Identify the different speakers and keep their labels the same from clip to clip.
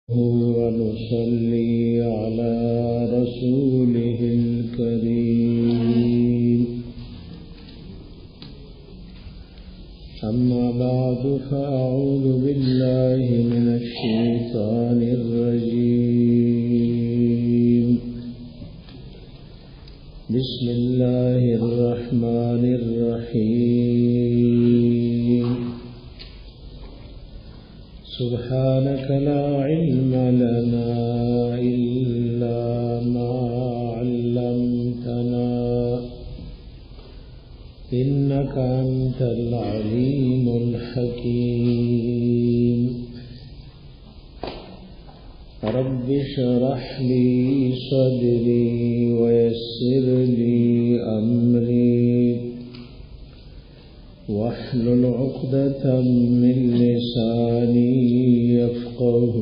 Speaker 1: ونصلي على رسوله الكريم أما بعد فأعوذ بالله من الشيطان الرجيم بسم الله الرحمن الرحيم سبحانك لا علم لنا إلا ما علمتنا إنك أنت العليم الحكيم رب اشرح لي صدري ويسر لي أمري واحلل عقدة من لساني يفقه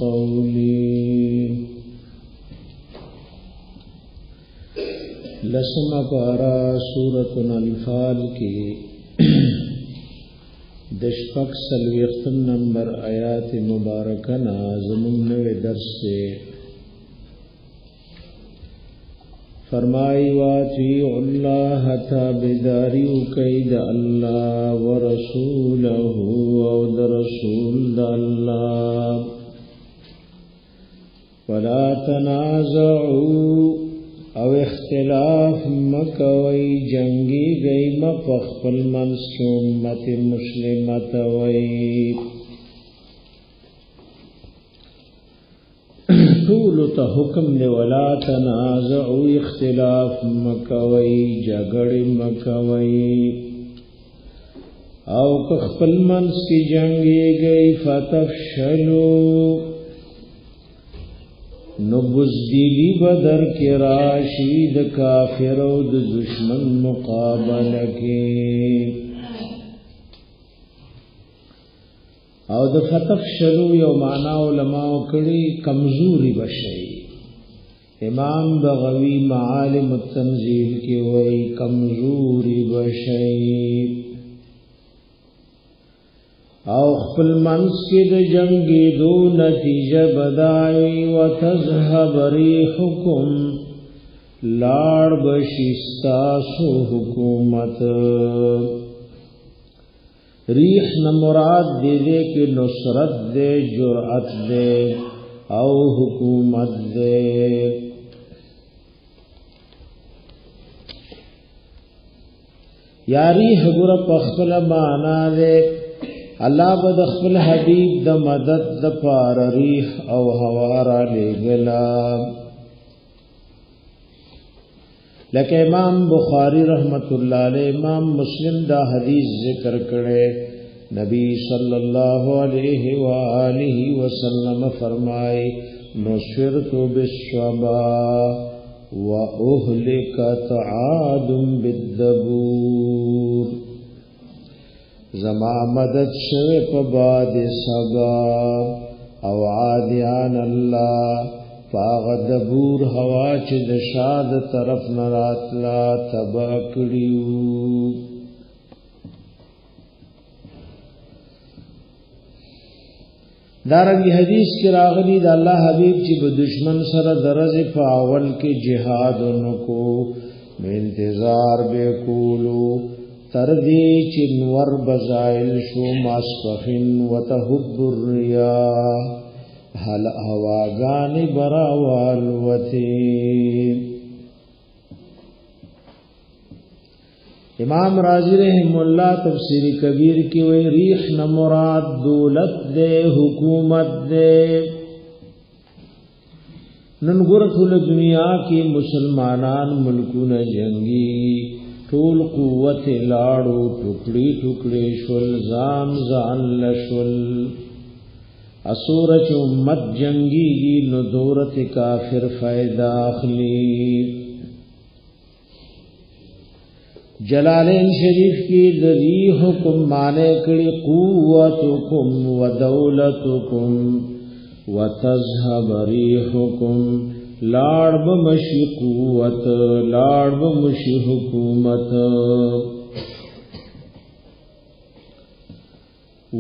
Speaker 1: قولي لسم پارا سورة الانفال کی دشپک سلویختم نمبر آیات مبارکنا زمن درس سے فرمائی واطیع اللہ تابداریو کید اللہ ورسولہ او درسول دا اللہ ولا تنازعوا او اختلاف مکوی جنگی گئی مپخپل منس کی امت مسلمت وی طول تا حکم دے ولا تنازعوا اختلاف مکوی جگڑ مکوی او کخپل منس کی جنگی گئی فتفشلوا نبزدیلی بدر کی راشید کافر و دشمن مقابل کی او د فتفشلوا یو معنا علماء کړي کمزوري بشي امام بغوی معالم التنزیل کې وایي کمزوري بشي او خپل منس کې د جنگي دو نتیجه بدایي وتذهب ريحكم لاړ بشستاسو حکومت ریح نہ مراد دے کہ نصرت دے جرأت دے او حکومت دے یاری حضور پخپل معنا دے اللہ بد خپل حبیب د مدد د پار ریح او هوا را لګلا لکه امام بخاری رحمت اللہ علیہ امام مسلم دا حدیث ذکر کرے نبی صلی اللہ علیہ وآلہ وسلم فرمائے نصرت بالصبا وأهلكت عاد بالدبور زما مدد شوه په باد سبا او عادیان الله فاغ دبور هوا چې د شاد طرف نه راتلا تبا کړیو دارنګ حدیث کې راغلی د الله حبیب چې په دشمن سره درځي په اول کې جهاد نکو انتظار به کولو تر دې چې نور بزایل شو ماسفخن وتهب الرياح هل هواگان براوال وتی امام رازی رحم اللہ تفسیر کبیر کی وی ریح نہ مراد دولت دے حکومت دے ننگرتل دنیا کی مسلمانان ملکون جنگی ټول قوت لاړو ټوکړي ټوکړي شول ځان ځان لشل اسورچ امت جنگی نو دورت کافر فائدہ اخلی جلالین شریف کی ذی حکم مانے کړي قوتکم ودولتکم وتذهب ريحكم لاړ بمشي قوت لاړ بمشي حکومت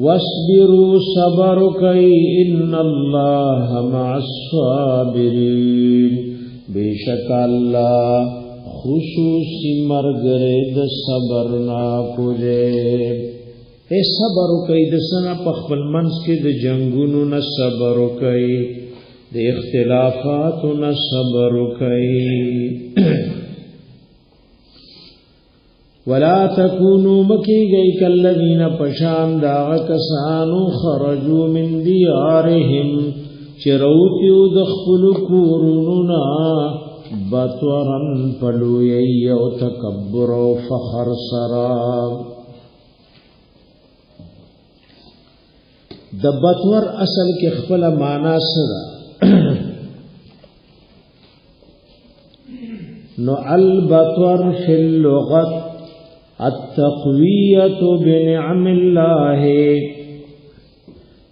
Speaker 1: واصبروا صبر کوي ان الله مع الصابرین بیشک الله خصوصی مرګره د صبر نا کوله اے صبر کوي د سنا په خپل منځ کې د جنگونو نه صبر کوي د اختلافاتو نه صبر کوي ولا تکونوا مکیږئ کالذین پشان دا کسانو خرجوا من دیارهم چروتیو د خپل کورونو نا بطورن پلوی او تکبر او فخر سرا د بطور اصل کې خپل معنا سره نو البطور فی اللغت التقویة بنعم الله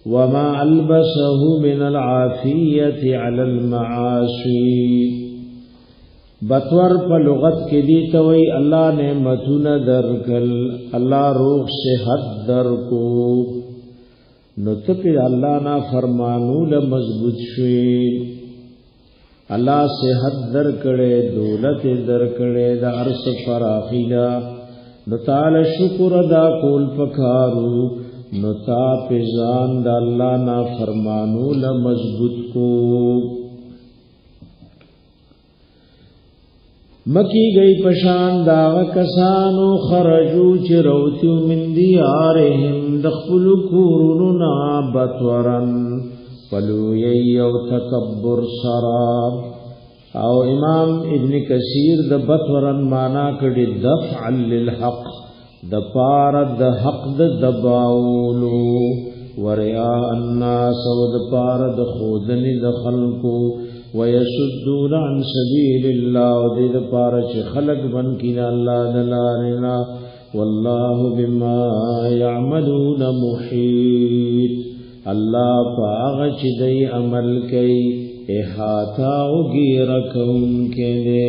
Speaker 1: وما البسه من العافیة على المعاصی بطور په لغت کې دی ته وی الله نعمتونه درکل الله روح صحت درکو نو ته په الله نا فرمانو له مضبوط شوي الله صحت درکړې دولت درکړې د ارس فراخیلا نو تعالی شکر ادا کول پکارو نو تا په ځان د الله نا فرمانو له مضبوط کو مکی گئی پشان داغ کسانو خرجو چروتیو من دیارهم دخل کورننا بطورن پلویی او تکبر سراب او امام ابن کثیر د بطورن مانا کړي دفع للحق د پار د حق د دباولو وریا الناس او د پار د خودنی د خلقو ويسدون عن سبيل الله ودید پارچ خلق بن کینا الله دلارنا والله بما يعملون محيط الله پاغ چ دی عمل کئ احاطہ او گیرکون کنے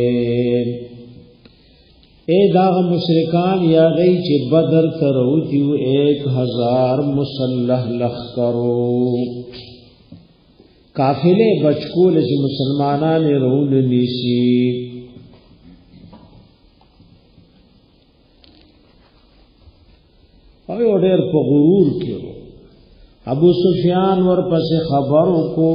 Speaker 1: اے داغ مشرکان یا گئی چ بدر کرو دیو 1000 مسلح لخکرو قافلے بچکول چې مسلمانان رول نیسی او ډېر په غرور کې ابو سفیان ور پس خبر کو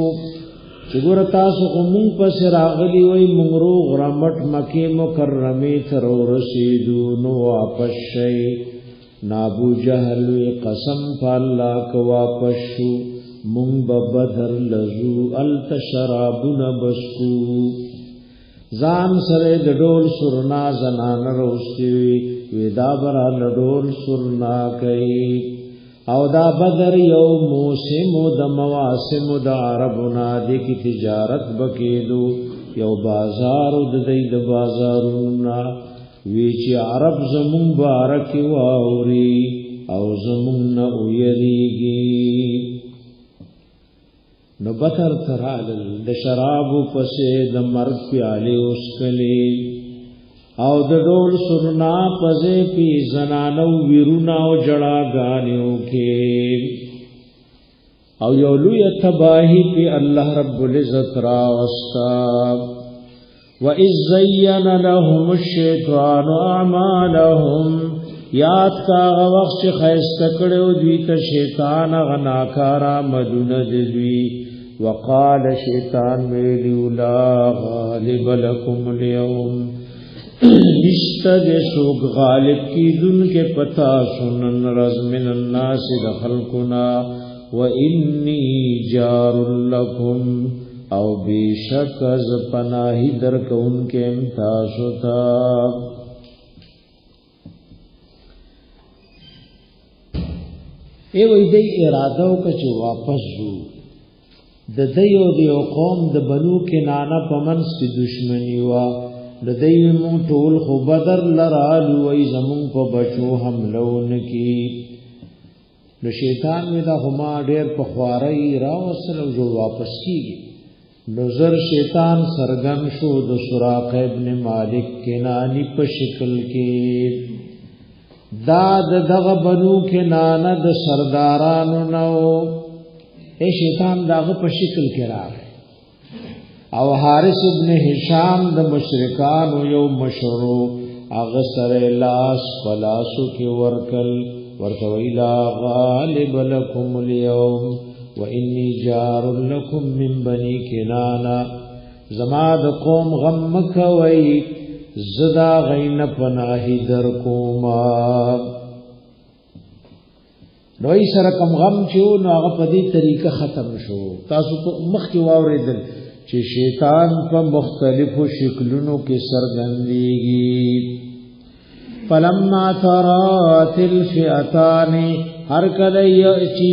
Speaker 1: چې ګور تاسو کوم پس راغلی وای مونږ غرمټ مکه مکرمه تر رسیدو نو واپس شي نابو جهل قسم فالله کو واپس شو مونږ بدر لزو التشرابنا بسکو ځان سره د ډول سرنا زنان روستي ودا برا ډول سرنا کوي او دا بدر یو موسم د مواسم د عربنا د کی تجارت بکیدو یو بازار د دې د بازارونه وی چې عرب زمون بارک واوري او زمون نه ویریږي نو بطر ترالل د شراب پسې د مرګ پیاله اسکلې او د ډول سرنا پسې پی زنانو ویرونا او جړا غانیو کې او یو لوی تباہی پی الله رب العزت را واستا وَإِذْ زَيَّنَ لَهُمُ الشَّيْطَانُ أَعْمَالَهُمْ یاد کا وخت خیسته کړو دوی ته شیطان غناکارا مدونه دوی وقال شیطان ویلو لا غالب لكم اليوم نشتد سوق غالب کی دن کے پتا سنن رزمن الناس دخلقنا وانی جار لكم او بیشک از پناہی درک ان کے امتاسو تا ایوی دی ارادو کچو واپس جو د دیو دیو قوم د بنو کنانه پمنس کی دشمنی وا د دیو مون ټول خو بدر لرالو وای زمون په بچو حملون کی نو شیطان می دا هما ډیر په خواري را وسلو جو واپس کیږي نو زر شیطان سرګن شو د سراق ابن مالک کنانی په شکل کې دا دغه بنو کنانه د سردارانو نو اے شیطان داغه په شکل کې راغی او حارث ابن هشام د مشرکانو یو مشرو اغه سره لاس پلاسو کې ورکل ورته ویلا غالب لكم اليوم واني جار لكم من بني کنانه زما د قوم غم کوي زدا غین پناهی در کوما نوې سره کم غم چو نو هغه په دې طریقه ختم شو تاسو ته مخ کې واورېدل چې شیطان په مختلفو شکلونو کې سرګندېږي فلما ترات الفئتان هر کله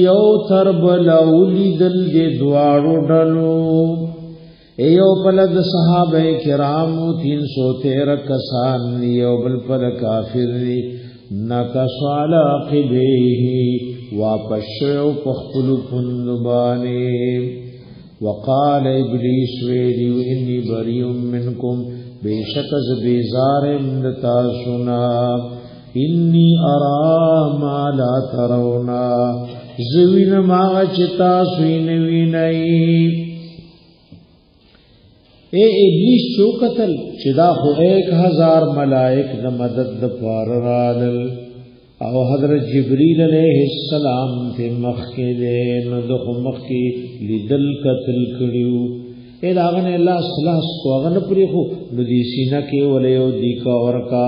Speaker 1: یو تر بلولی دل دې دواړو ډلو ایو پلد صحابه کرامو 313 کسان یو بل پر کافر دی نکسوال عقبیه واپس شو پخپل پندبانی وقال ابلیس ویلیو انی بریم منکم بیشکز بیزارم دتا سنا انی ارا ما لا ترونا زوین ماغ چتا سوینوینئی اے ابلیس چو قتل چدا خو 1000 ملائک د مدد د پار رالل او حضرت جبرائیل علیہ السلام ته مخکې نو د مخکې لیدل قتل کړیو اے داغه الله صلاح کوغه پرې خو د دې سینه کې ولې او دی کا ورکا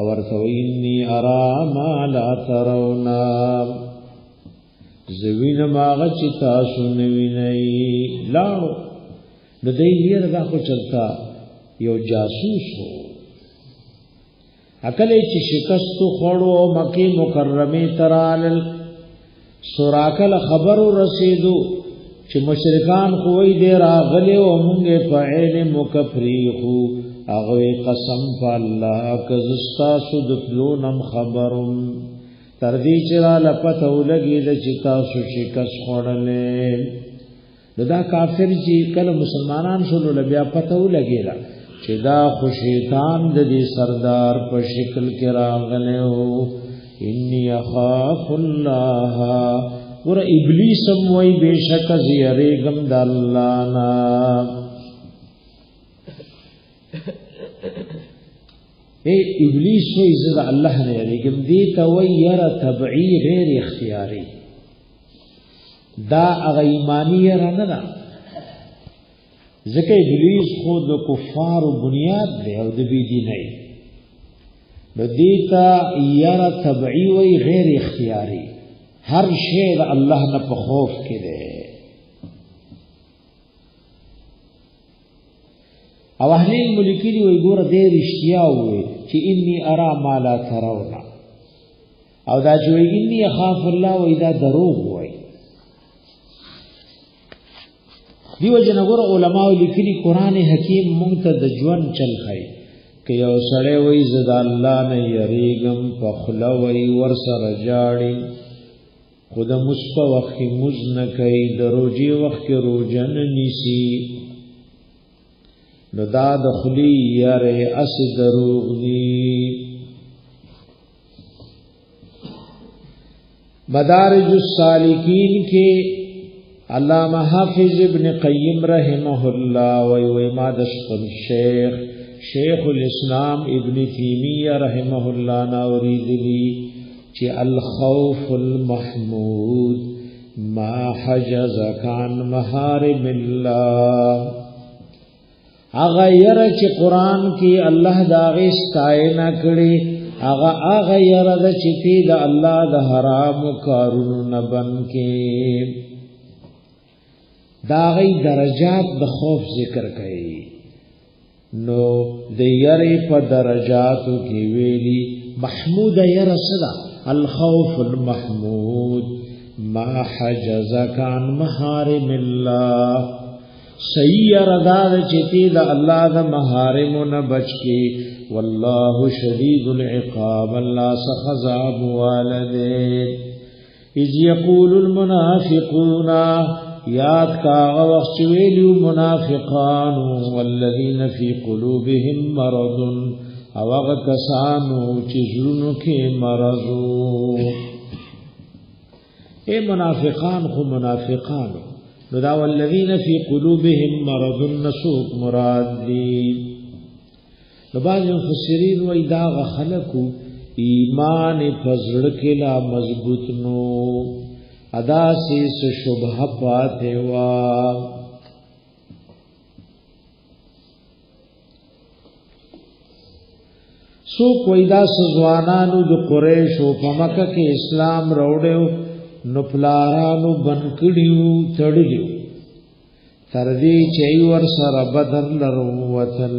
Speaker 1: اور ثوینی ارا ما لا ترونا زوین ماغ چتا سنوینئی لاړو د دې لیر دا خو چلتا یو جاسوس هو اکلې چې شکست خوړو مکه مکرمه ترال سوراکل خبر رسیدو چې مشرکان خوې دې راغله او مونږه په عین مکفریخو هغه قسم په الله کزستا سود فلونم خبرم تر دې چې را لپته ولګي د چتا سو شکست خوړلې دا کافر چې کله مسلمانان شول بیا پته ولګیلا چې دا خو شیطان د دې سردار په شکل کې راغله او انی اخاف الله ور ابلیس موي بشک زیریګم د الله نا اے ابلیس وې زړه الله نه یریګم دې تویر تبعی غیر اختیاری دا اغه ایمانی رانه دا ځکه ابلیس خود د کفارو بنیاد دی او د بی دیني بدیتا یرا تبعی وی غیر اختیاری هر شی د الله نه په خوف کې دی او اهلی ملکی وی ګور دې رښتیا وي چې انی ارا ما لا ترونا او دا چې انی اخاف الله وی دا دروغ وي دیو جنګور علماء لیکلي قران حکیم مونږ ته د ژوند چل خای ک یو سړی وای زد الله نه یریګم په خلا وای ور سره جاړي خود مصف وخت مزن کوي دروجي وخت روزن نیسی نو دا د خلی یاره اس دروغنی مدارج السالکین کې علامہ حافظ ابن قیم رحمہ اللہ وی مادشق شیخ الاسلام ابن تیمیہ رحمہ اللہ ناورید لی چی الخوف المحمود ما حجزک عن محارم اللہ اغیر چی قرآن کی اللہ داغی ستائنا کری اغیر دا چی تی دا اللہ دا حرام کارون نبن کے داغی درجات د خوف ذکر کئی نو د یری په درجاتو کې ویلی محمود یری صدا الخوف المحمود ما حجزک عن محارم الله سیر دار چتی د الله د محارمونو بچ کی والله شدید العقاب الله سخذاب والدین اذ یقول المنافقون یاد کا وقت ویلو منافقان والذین فی قلوبهم مرض او هغه کسانو چې زړونو کې مرضو. اے منافقان خو منافقانو نو دا والذین فی قلوبهم مرض نسوک مراد دی. نو بعض مفسرین وی دا خلقو ایمان پزړ کې لا مضبوط نو ادا سیس شبہ پاتے وا. سو کوئی دا سزوانانو د قریشو په مکه کې اسلام راوړو نو پلارانو بنکړیو تړلیو تر دې چې ور سره بدر لرو وتل.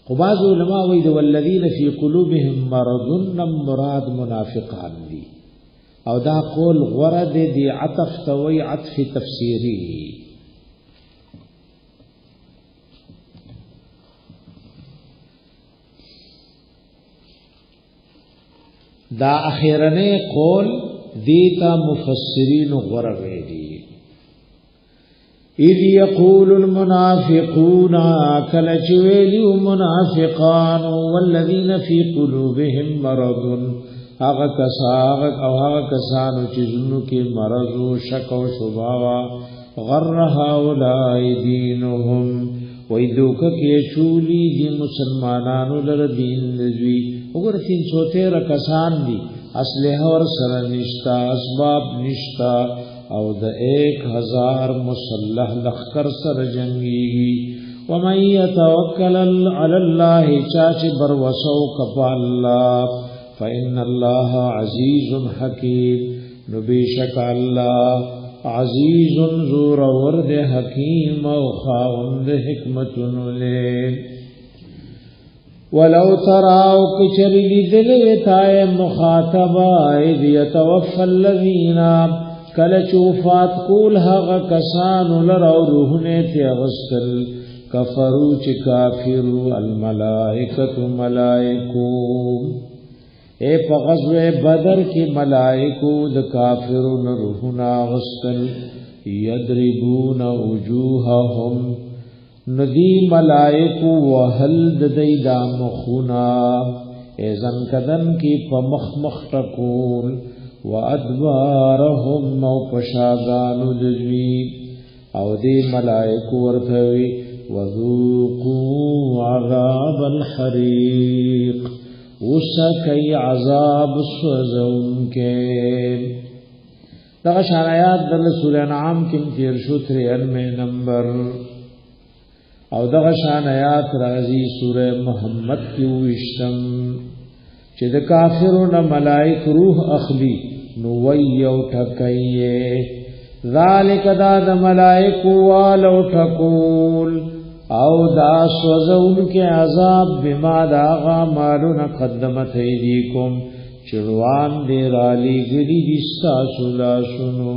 Speaker 1: خو بعض علماء وی د والذین فی قلوبهم مرض مراد منافقان دی او دا قول غرد دی عطف توی عطف تفسیری. دا اخیرنے قول دیتا مفسرین غرب دی. اذ یقول المنافقون کلچویلی منافقان والذین فی قلوبهم مرض آغا کسانو چیزنو کی مرض و شک و شباوا غر هؤلاء دینهم ویدوکا کی چولی دی مسلمانانو لر دین دزوی اگر 313 کسان دی اسلحہ اور سر نشتا اسباب نشتا او د 1000 مسلح لخکر سر جنگی. ومن يتوکل علی اللہ چاچ بروسو کپا اللہ فإن اللہ عزیز حکیم نبیشک اللہ عزیز زور ورد حکیم او خاوند حکمت لے. ولو تراو کچری دلوتائے مخاطبہ اذ یتوفى الذین کلچ وفات کول هغه کسانو لرو روحونه ته غسل کفرو چې کافرو الملائکۃ ملائکو. اے په غزوه بدر کې ملائکو د کافرو روحونه غسل یضربون وجوههم ندی ملائکو وهل د دیدا مخونا اذن کدن کی په مخ مخ ټکول وادبارهم او پشاگانو دجوی او دی ملائکو ورثوی وذوقوا عذاب الحریق وسکی عذاب سوزون کے. دغه شان آیات د سورہ انعام کې تیر شو 93 نمبر او دغه شان آیات راځي سورہ محمد کې وشتم چې د کافرونو ملائک روح اخلي نو ویو ټکایې ذالک دا د ملائکو والو ټکول او دا سوزون کې عذاب بما دا غمالون قدمت ایدیکم چروان دی رالی گلی دستا سلا سنو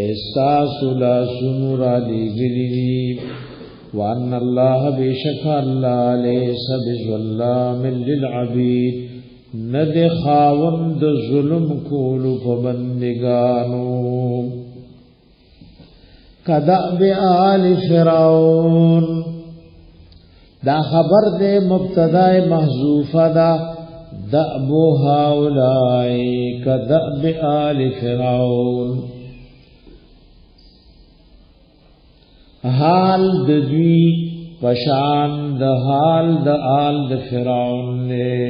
Speaker 1: استا سلا سنو رالی گلی وان اللہ بیشک اللہ لیس بظلام للعبید ند خاوند ظلم کولو پبندگانو. کدأب آل فرعون دا خبر دے مبتداء محذوفہ دا دأب هؤلاء کدأب آل فرعون حال دوی پشان د حال د آل د فرعون نے.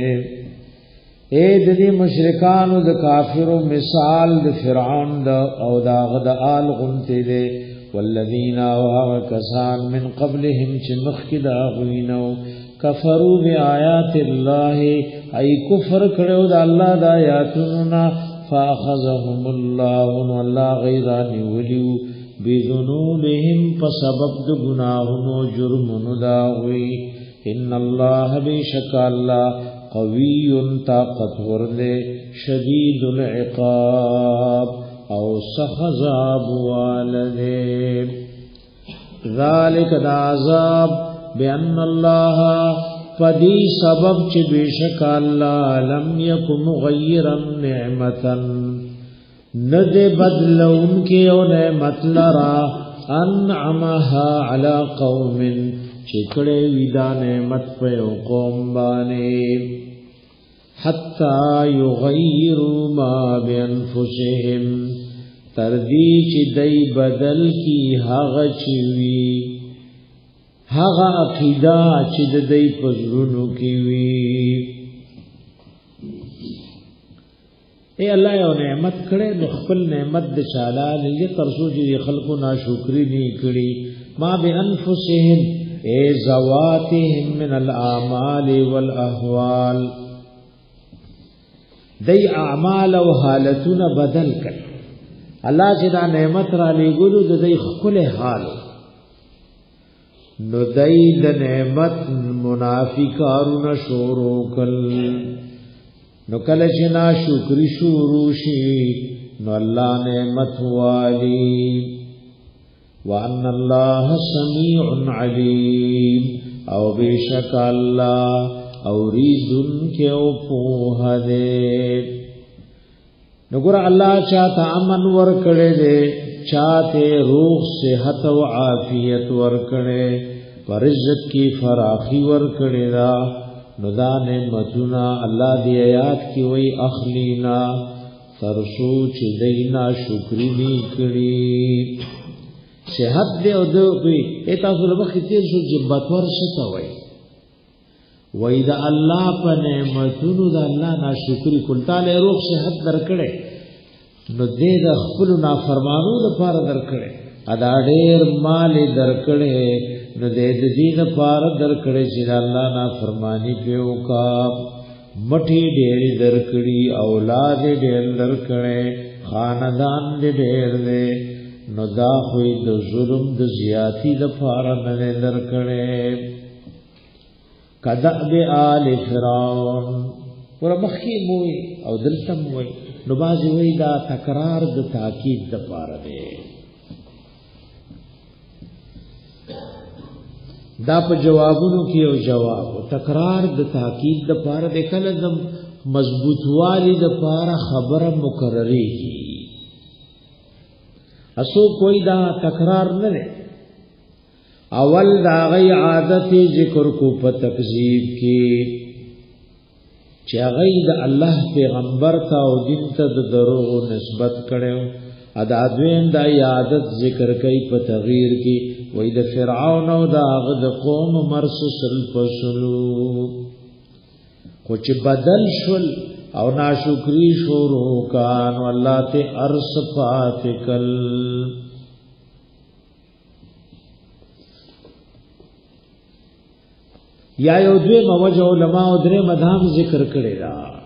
Speaker 1: اے د مشرکانو د کافرو مثال د فرعون د او د غد آل غنتی دے. والذین وکسان من قبلهم چمخ دا غوینو کفروا بآیات الله ای کفر کړو د الله د آیاتونو فاخذهم الله والله غیرانی ولیو بذنوبهم فسبب د گناهونو جرمونو دا وی. ان الله بیشک الله قوی طاقتور دے شدید العقاب او سخذاب والدے. ذالک دا عذاب بان اللہ فدی سبب چی بیشک اللہ لم یک مغیرا نعمتا ند بدل ان کے او نعمت لرا انعمها علی قوم چکڑے ویدا نعمت پہ قوم بانے حتی یغیروا ما بانفسهم تردی چی دی بدل کی حغ چیوی حغ عقیدہ چی دی پزرونو کیوی اے اللہ یو نعمت کڑے نخفل نعمت د چالا لیے ترسو جی خلقو ناشکری نی کڑی ما بانفسهم اے زواتهم من الاعمال والاحوال دی اعمال و حالتون بدل کر اللہ چی دا نعمت را لگلو دا دی خل حالو نو دی دا نعمت منافقارون شورو کل نو کل چنا شکری شروع شي نو اللہ نعمت والی وان اللہ سمیع علیم او بیشک اللہ اوریدن کے او پوہ دے نو گر اللہ چاہتا امن ورکڑے دے چاہتے روح صحت و عافیت ورکڑے ورزق کی فراخی ورکڑے دا نو دا نعمتنا اللہ دی آیات کی وی اخلینا ترسو چی دینا شکری نی کری صحت دے او دو کوئی ایتا سلبخی تیر شو جبتور شتا وی دا اللہ پا نعمتنو دا اللہ نا شکری کلتا لے روح صحت در کڑے نو دے دا خپلو نا فرمانو دا پارا در کڑے ادا دیر مال در کڑے نو دے دین پار در کڑے چیز اللہ نا فرمانی پیو کا مٹھی ڈیر در کڑی اولاد ڈیر در کڑے خاندان ڈیر دے نو دا خوی دا ظلم دا زیادی دا پار ننے در کڑے کدعب آل فرعون ورا مخی موئی او دلتم موئی نو بازی وی دا تکرار دا تاکید دا پار دے دا په جوابونو کې یو جواب تکرار د تاکید د پاره د کله د مضبوط والی د پاره خبره مکرری کی اسو کوئی دا تکرار نه ده اول دا غي عادت ذکر کو په تکذیب کې چې غي د الله پیغمبر ته او دین ته د دروغ نسبت کړو ادا دوین دا عادت ذکر کوي په تغییر کې وای د فرعون او د هغه د قوم مرسل پسلو خو چې بدل شول او ناشکری شروع کان والله ته ارس فاتکل یا یو دوی موجه علماء او درې مدام ذکر کړي دا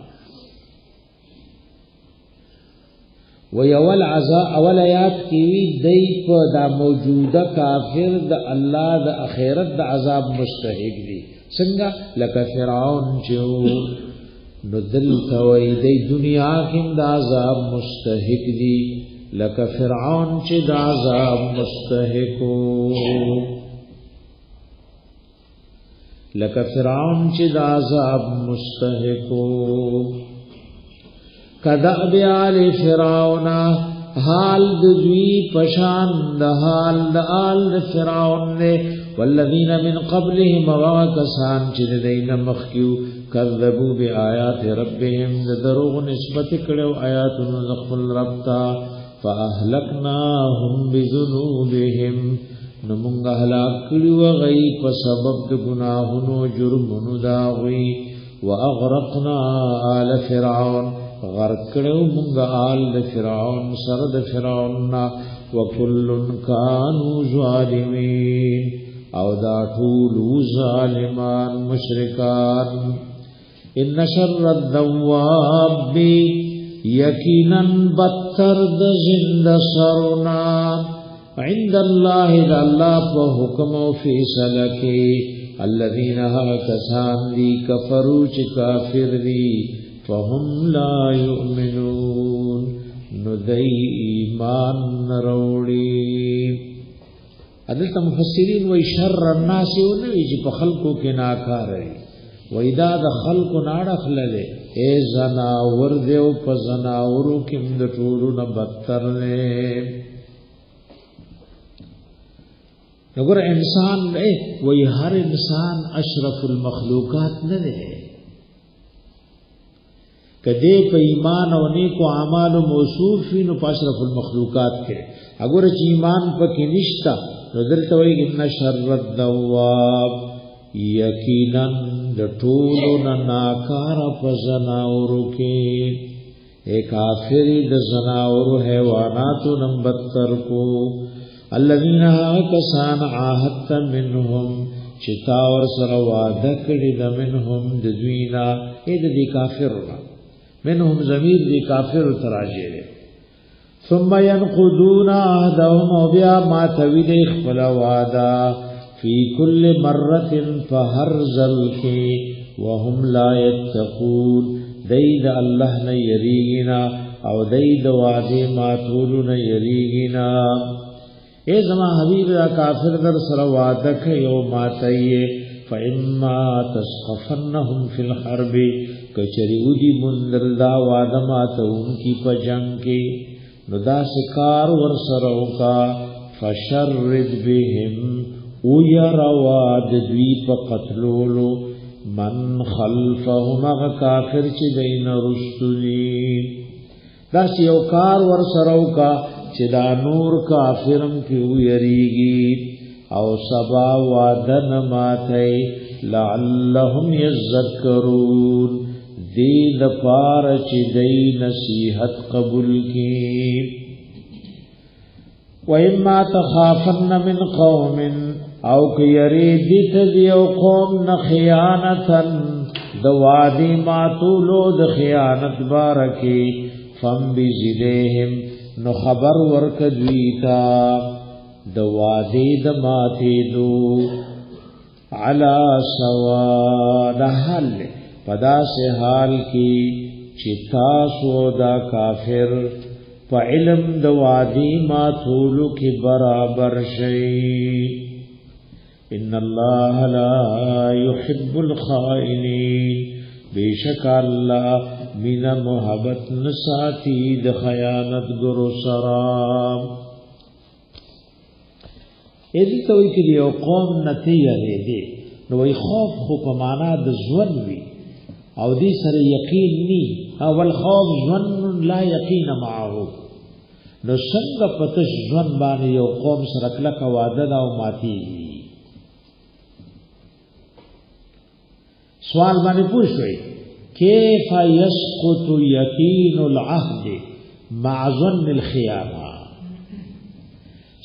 Speaker 1: و یول عزا اول آیات کی وی دی په دا موجوده کافر د الله د اخرت د عذاب مستحق دي څنګه لکه فرعون چې نو دل توي دی دنیا کې د عذاب مستحق دي لکه فرعون چې د عذاب مستحق لکه فرعون چې د عذاب مستحق کدعب آل فرعون حال دوی پشان د حال د آل فرعون نے والذین من قبلهم وکسان چې دین مخکیو کذبوا بآیات ربهم دروغ نسبت کړو آیاتونو خپل رب تا فاهلکناهم بذنوبهم نمونږ هلاک کړو غي په سبب د ګناهونو جرمونو دا وی واغرقنا آل فرعون غرق کړو مونږه آل د فرعون سره د فرعون وکل کانوا ظالمین او دا ټول ظالمان مشرکان ان شر الدواب یقینا بدتر د زند سرنا عند الله د الله په حکم او فیصله کې الذين هكذا دي كفروا چې کافر دي فهم لا يؤمنون ندئی ایمان نروڑی عدلتا مفسرین وی شر الناس ونوی جی پا خلقو کے ناکار ہے وی دا دا خلقو ناڑخ للے اے زناور دیو پا زناورو کم دا طولو نبتر لے نګور انسان وای هر انسان اشرف المخلوقات نه دی کدی په ایمان او نیکو اعمال موصوف نو اشرف المخلوقات کې اگر چې ایمان پکې نشتا نو دلته وای ان شر الدواب یقینا د ټولو ناکار فزناور کې ایک کافری د زناور حیوانات نمبر کو الذين كسان عاهدت منهم چتا ور سره وعده کړی د منهم د دوینا اې د کافرنا منهم ضمیر دی کافر تراجه ده ثم ينقضون عهدهم وبیا ما توید خپل وعده فی کل مره فهرزل کی وهم لا يتقون دید الله نه یرینا او دید وعده ما طول نه یرینا اے زما حبیب دا کافر در سره وعده کوي او ماتایه فإما تسخفنهم في الحرب کچری ودی مندر دا وعده ماتون کی پجنگ کی نو دا شکار ور سره وکا فشرد بهم او يرواد دوی په قتلولو من خلفهم کافر چې دین رسلی دا یو کار ور سره وکا چې دا نور کافرم کی ویریږي او سبا وعدن ماتای لعلهم یذکرون دید پار چې دی نصیحت قبول کی و اما تخافن من قوم او کیری دیت دیو قوم نخیانتن دوادی ماتولو د خیانت بارکی فم بزیدهم نو خبر ورک دویتا دوادی دماتی دو علا سوا دا حال پدا سے حال کی چتا سو دا کافر پا علم دوادی ماتولو کی برابر شئی ان اللہ لا يحب الخائنین بیشک اللہ من محبت نساتی د خیانت گرو سرام ایدی توی که دیو قوم نتی یری دی نو ای خوف خو په معنا د ژوند وی او دی سره یقین نی اول خوف ژوند لا یقین معه نو څنګه پتش ژوند باندې یو قوم سره کلک وعده دا او ماتی سوال باندې پوښوي کیف یسقط یقین العهد مع ظن الخیانه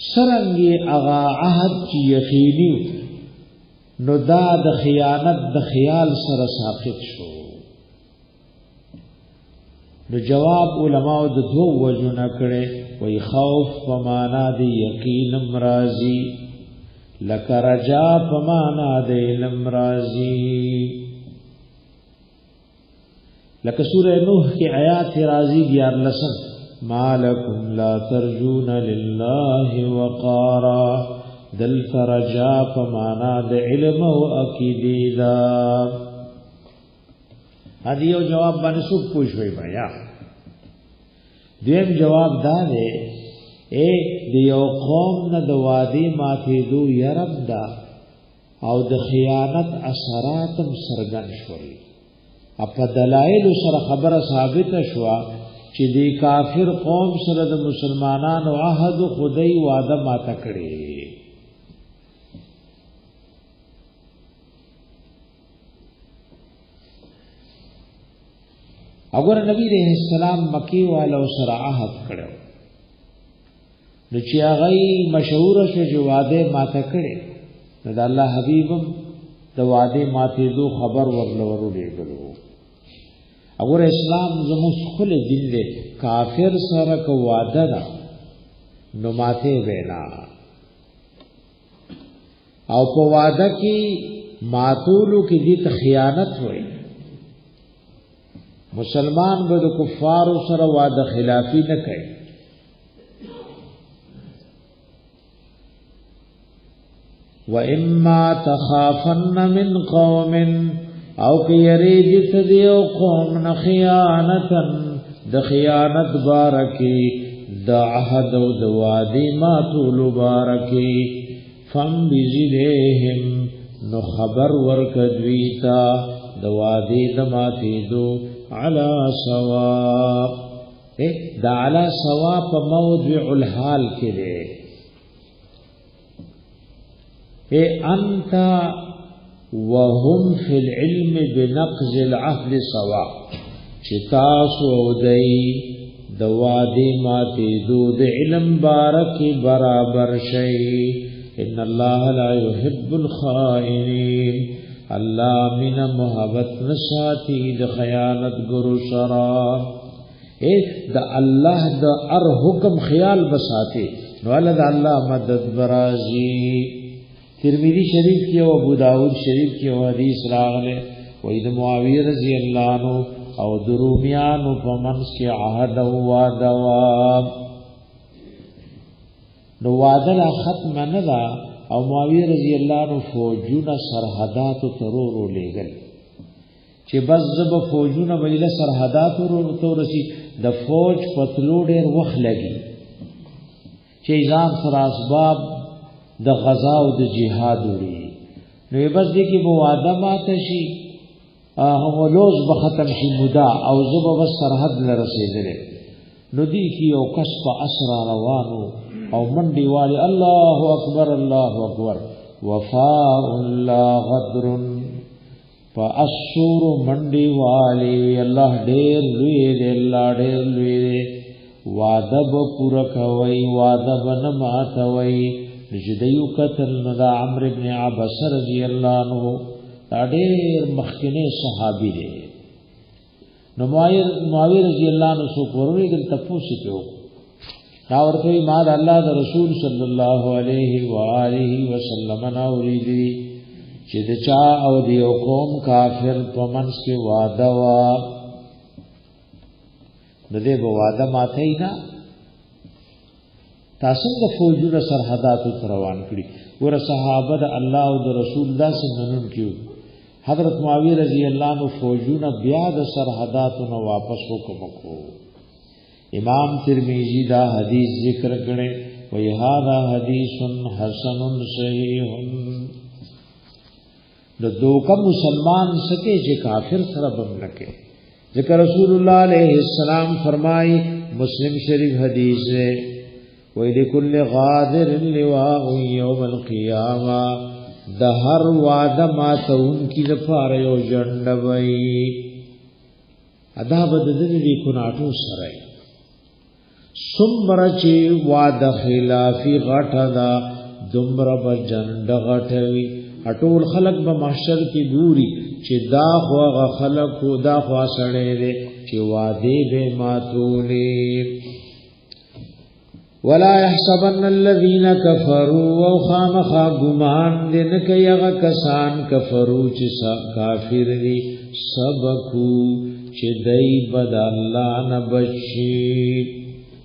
Speaker 1: سرنگی اغا عهد چی یقینی نو دا د خیانت د خیال سره ساقط شو نو جواب علماء د دو وجونه کړي وای خوف په معنا د یقین مرضی لک رجا په معنا د علم راضی لک سورہ نوح کی آیات راضی 11 ما لکم لا ترجون لله وقارا دل ترجا فمانا د علم و عقیدی دا ادیو جواب باندې سو پوښوي بیا دیم جواب دا دی اے دیو قوم نه د وادي ماته دو یرب دا او د خیانت اثراتم سرګن شوي په دلایل سره خبره ثابت شوه چې دی کافر قوم سره د مسلمانانو عهد خدای وعده ماته کړی اگر نبی رحمت السلام مکی والو سره عهد کړو نو چې هغه مشهور شو چې وعده ماته کړی نو د الله حبیبم د وعده ماته دو خبر ورلورو دیګلو اگر اسلام زموږ خپل دین دی کافر سره کو وعده ده نو ماته وینا او په وعده کې ماتولو کې دې خیانت وای مسلمان به د کفارو سره وعده خلافی نه کوي و اما تخافن من قوم او که یرید تدیو قوم نخیانتا د خیانت بارکی د عهد و د وادی ماتولو بارکی فانبذ نو خبر ورکدویتا دوادی دماتیدو علا سوا دا علا سوا پا موضع الحال کرے انتا وهم فی العلم بنقض العهد سوا چتاس و دی دوادی ماتیدو د علم بارک برابر شئی ان اللہ لا يحب الخائنین اللہ من محبت نساتی د خیانت گرو سرا دا اللہ دا ار حکم خیال بساتے نو اللہ دا اللہ مدد برازی ترمذی شریف کی و ابو داود شریف کی و حدیث راغلے و اید معاویہ رضی اللہ عنہ او درومیان و پمنس کی عہد و وعدوا نو وعدلا ختم ندا او معاویہ رضی اللہ عنہ فوجون سرحدات ترورو لے گل چه بس زب فوجون بجل سرحدات تو رسی د فوج پتلو ډیر وخت لګي چې ځان سره اسباب د غزا او د جهاد وړي نو بس دې کې بو وعده ماته شي هغه لوز به ختم شي مودا او زب بس سرحد لرسېدل نو دې کې او کس په اسرا روانو او منډي والی الله اکبر وفاء لا غدر فاسور منډي والی الله ډېر لوی دی الله ډېر لوی دی وعده به پوره کوي وعده به نه ماتوي نجدیو قتل ندا عمرو ابن عباس رضی الله عنه دا ډېر مخکنی صحابي دی نو معاویه رضی الله عنه سو پروري دل تاسو ته دا ورته ما د الله د رسول صلی الله علیه و آله وسلم ناوریدي چې د چا او د قوم کافر په منځ کې وعده وا د دې په وعده ماته نه تاسو د فوجونو سرحدات روان کړي ور صحابه د الله او د رسول داسې منون کیو حضرت معاویه رضی الله عنه فوجونو بیا د سرحداتونو واپس وکړو امام ترمذی دا حدیث ذکر کړي وی هذا حدیث حسن صحیح د دوکه مسلمان سکے چې کافر سره بم نکے ذکر رسول اللہ علیہ السلام فرمائی مسلم شریف حدیث ہے وی لکل غادر لواء یوم القیامہ د هر وعده ماتون کی لپاره یو جنډ وی ادا بددل لیکو ناټو سره سمره چې وعده خلافی غټه دا دمر بجنډ غټوي اټول خلق به محشر کې ګوري چې دا خو خلق کو دا خو سړې دي چې وعده به ماتولې ولا يحسبن الذين كفروا وخامخ غمان دین کيغه کسان کفرو چې کافر دي سبقو چې دای بد الله نه بشي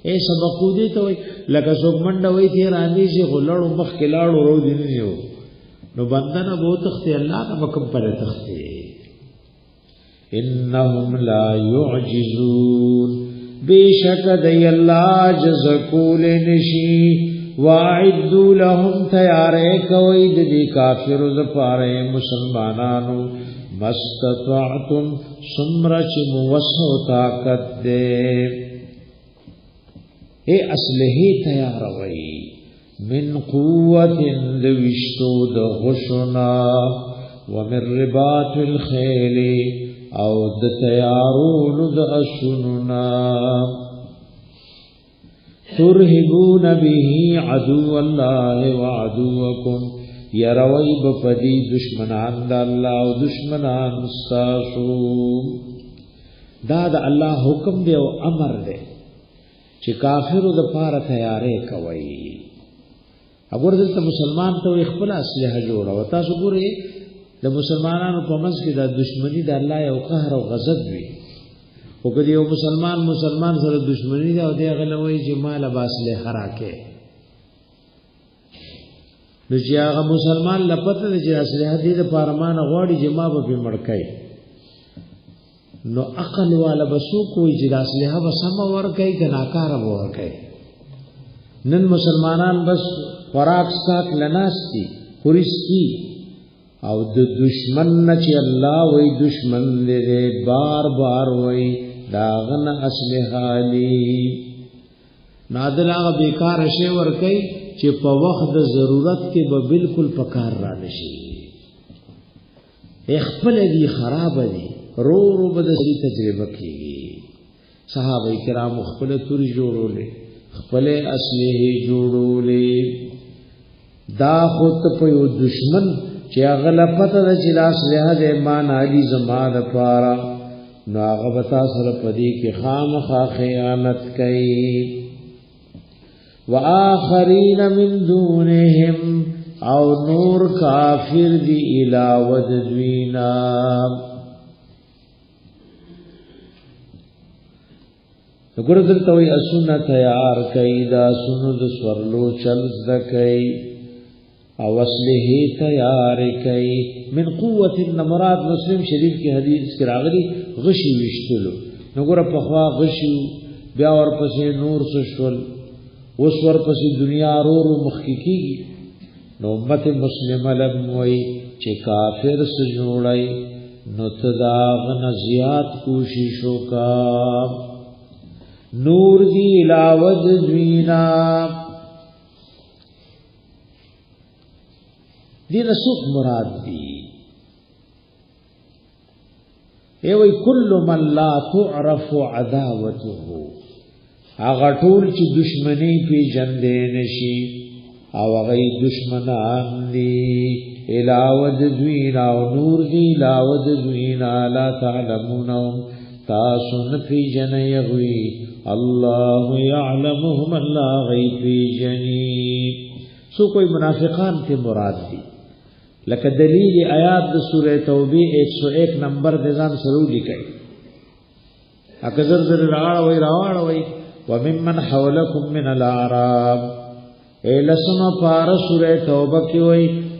Speaker 1: اے سبقو دي ته لکه څوک منډه وای تي راځي چې غلړو مخ کې لاړو ورو دي نه یو نو بندنه بو تخته الله نه مکم پر تخته انهم لا يعجزون بیشک دی اللہ جز کول نشی واعدوا لهم تیارے کوئی دی کافر زپارے مسلمانانو مستطعتم سمرچ موسو طاقت دے اے اسلحی تیار وئی من قوت دوشتو دغشنا ومن رباط الخیل او د تیارون د اسننا ترهبون به عدو الله وعدوکم يروي بفدي دشمنان د الله او دشمنان استاسو دا د الله حکم دی او امر دی چې کافرو د پاره تیارې کوي وګوره دلته مسلمان ته خپل اسلحه جوړه و تاسو ګورئ د مسلمانانو په منځ کې د دشمنی د الله یو قهر او غضب وي او کله یو مسلمان سره دشمنی دا او دی غلوي چې مال باسله خراکه نو چې هغه مسلمان لپاره چې اصله دې د پارمان غواړي چې ما به مړکای نو عقل والا بسو کوئی چې اصله به سم ور کوي که ناکاره ور کوي نن مسلمانان بس خوراک ساک لناستی خورستی او د دشمن نه چې الله وای دشمن دې بار بار وای داغن اسلحه علی نادل هغه بیکار شی ور کوي چې په وخت د ضرورت کې به بالکل پکار را نشي خپل دی خراب دی رو رو به د سړي تجربه کیږي صحابه کرام خپل توري جوړولې خپل اسلحه جوړولې دا خود په یو دشمن چې هغه لپته د جلاس له ایمان علی زمانه پارا نو هغه بتا سره پدی کې خامخا خیانت کوي واخرین من دونهم او نور کافر دی الاود دوینا وګوره دلته وی اسونه تیار کړي دا سونو د سورلو چل زکای او اصله تیار کړي من قوت مراد مسلم شریف کی حدیث کې راغلي غشي وشتلو وګوره په خوا غشي بیا ورپسې نور سشول اوس ورپسې دنیا رورو مخکیږي نو امت مسلمه لم وی چې کافر سجوړای نو تداغ نزیات کوشش وکا نور دی علاوه دوینا دی رسوخ مراد دی ایوی کل من لا تعرف عداوته آغا طول چی دشمنی پی جندے نشی او غی دشمنان دی علاوه دوینا و نور دی علاوه دوینا لا تعلمونهم تاسن فی جنیغوی اللہ یعلمهم اللہ غی فی جنی سو کوئی منافقان تے مراد دی لکہ دلیل آیات د سورہ توبہ 101 نمبر دزان سرو لکھئی اکذر در راڑ وی وممن حولکم من الاعراب اے لسما پار سورہ توبہ کی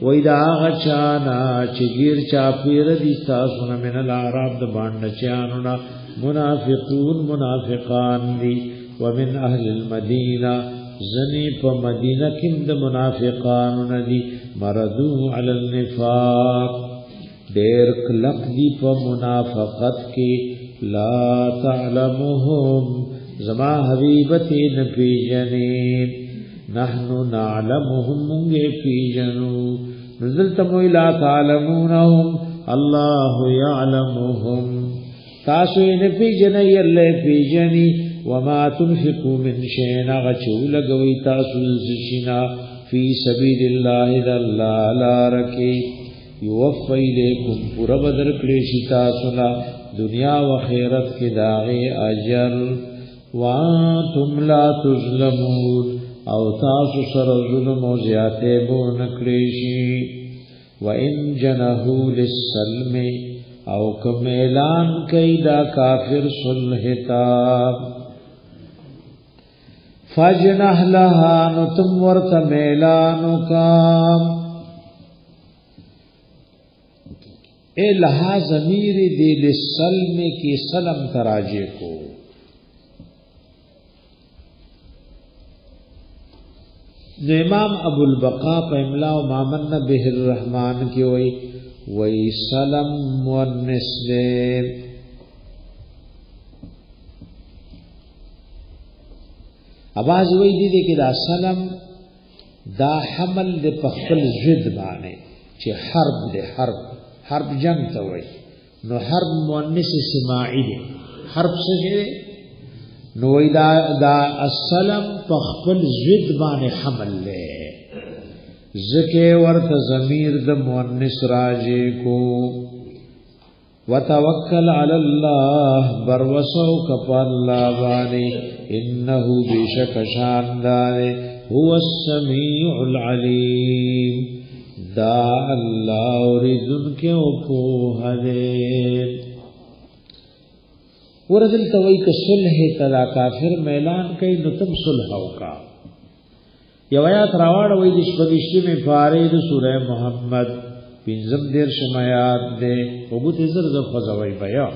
Speaker 1: وی دا غچانا چگیر چاپیر دی تاسونا من الاعراب دا باندچانونا منافقون منافقان دی ومن اهل المدینہ زنی پا مدینہ کم دا منافقان ندی مردو علی النفاق دیر کلق دی پا منافقت کی لا تعلمهم زما حبیبتی نپی جنین نحنو نعلمهم منگے پی جنو نزلتموی لا تعلمونهم اللہ یعلمهم تاسو نپی جنی اللہ پی جنی وما تنفقوا من شيء غچول غوي تاسو زشنا في سبيل الله الله لا ركي يوفى اليكم پورا بدر کړي شي تاسو لا دنیا و آخرت کې داغه اجر وانتم لا تظلمون او تاسو سره ظلم او زیاته بو نکړي شي وان جنحوا للسلم او کوم اعلان کوي دا کافر صلح تا فجنح لها نتم ورت میلانو کام اے لها ضمیر دی للسلم کی سلم تراجے کو امام ابو البقاء په املا و مامن به الرحمن کی وی سلم والنسل اباز وی دی کې دا سلم دا حمل د پخپل ضد باندې چې حرب د حرب جنگ ته وای نو حرب مؤنث سماعی دی حرب څه دی نو وی دا السلم پخپل ضد باندې حمل له ذکر ورته ضمیر د مؤنث راجی کو وتوکل علی الله بروسو کپ الله باندې انه بشک شاندار هو السمیع العلیم دا الله اوریدن کې او په هده ورذل توي ک صلح تلا کافر اعلان کوي نو تم صلح وکا یو آیات راوړ وې د شپږشتمه می فارې د سوره محمد پنځم دیر شمایات دے وګت زر ز خوځوي بیا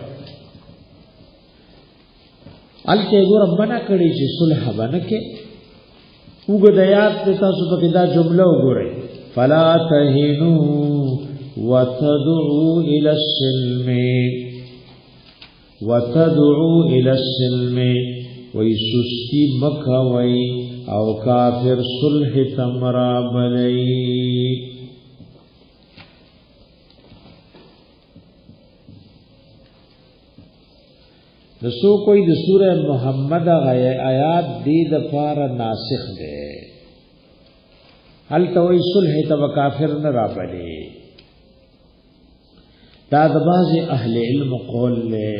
Speaker 1: الکه ګور منا کړي چې صلح باندې کې وګدایات ته تاسو په دا جمله وګورئ فلا تهنوا وتدعوا الى السلم ويسستی مکوي او کافر صلح تمرا بلئی نسو کوئی د سورہ محمد آیات دی د پار ناسخ دے هل توي صلح تب کافر نه را بلې دا د بعض اهل علم قول له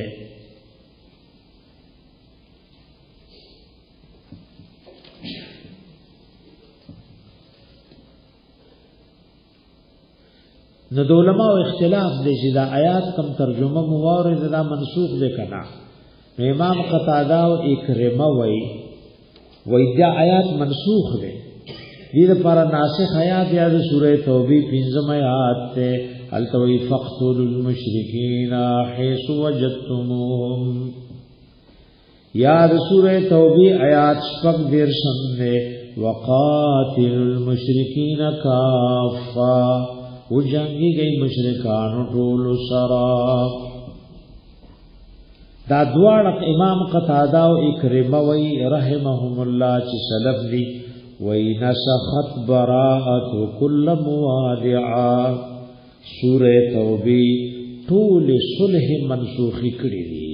Speaker 1: نو د علماء اختلاف دی چې دا آیات کم ترجمه موارد دا منسوخ دی کنا امام قتاده او اکرمه وای دا آیات منسوخ دی دې لپاره ناسخ آیات یا د سوره توبه 15 آیات ته التوی فقتل المشرکین حيث وجدتموهم یا د سوره توبه آیات شپږ دیر سمه وقاتل المشرکین کافا وجنگی گئی مشرکان ټول سرا دا دواړه امام قتاده او اکرمه وی رحمهم الله چې سلف دي وی نسخت براءت كل موادعا سوره توبه ټول صلح منسوخی کړی دي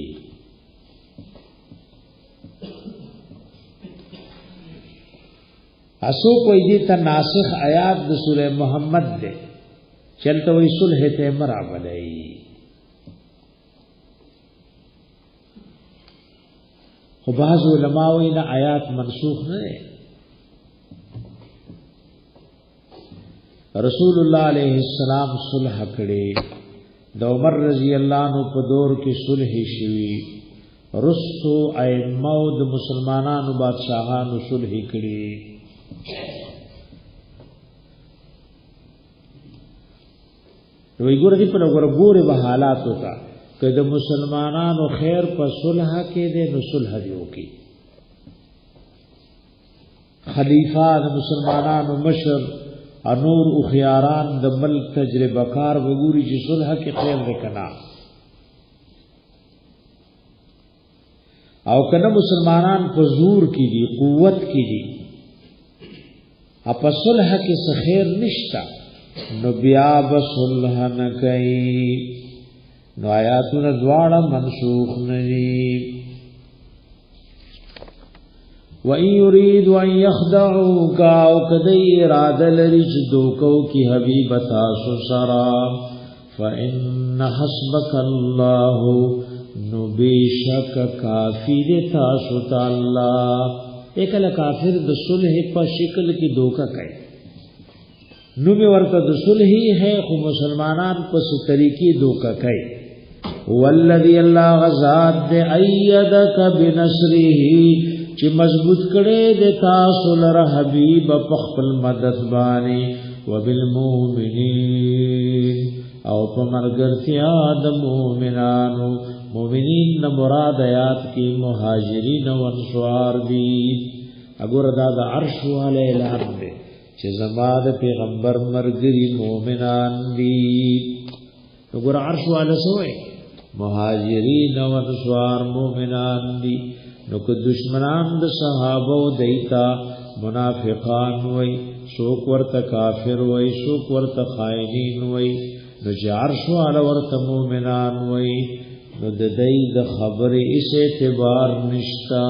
Speaker 1: اسو کوئی دي ته ناسخ آیات د سوره محمد ده چلته وی صلح ته مرابلای خو بعض علماء وینا آیات منسوخ نه ده رسول الله علیه السلام صلح کړي د عمر رضی الله عنه په دور کې صلح شوی رسو ائمه د مسلمانانو بادشاہانو صلح کړي وی ګور دې په ګوره به حالات وکا که د مسلمانانو خیر په صلح کې دې نو صلح دیو کی خلیفہ د مسلمانانو مشر انور او خياران د ملک تجربه کار وګوري چې صلح کې خیر وکنا او کنه مسلمانان په زور کې دي قوت کې دي اپ صلح کې څه خیر نشتا نو بیا بصلح نه کوي نو آیاتونه دواړه منسوخ نه دي وَإِن يُرِيدُوا أَن يَخْدَعُوكَ أَوْ كَدَيْ إِرَادَ لَرِجْ دُوكَوْ كِي حَبِيبَ تَاسُ سَرَا فَإِنَّ حَسْبَكَ اللَّهُ نُبِشَكَ كَافِرِ تَاسُ تَاللَّهُ ایکل کافر د صلح په شکل کې دوکا کوي نو به ورته د صلح ہے خو مسلمانان په طریقې دوکا کوي والذي الله غزاد دې ايدک بنصره چې مضبوط کړي د تاسو لره حبيب په خپل مدد باندې وبالمؤمنین او په مرګرتیا د مؤمنانو مومنین نه مراد آیات کې مهاجرین او انصار دي اګور دا د عرش والے اعلان دی چې زما د پیغمبر مرګري مؤمنان دي اګور عرش والے سوې مهاجرین او انصار مؤمنان دي نو که دشمنان د صحابه دیتا منافقان وای څوک ورته کافر وای څوک ورته خائنین وای نو چې عرش والے ورته مؤمنان وای نو د دې د خبره اس اعتبار نشتا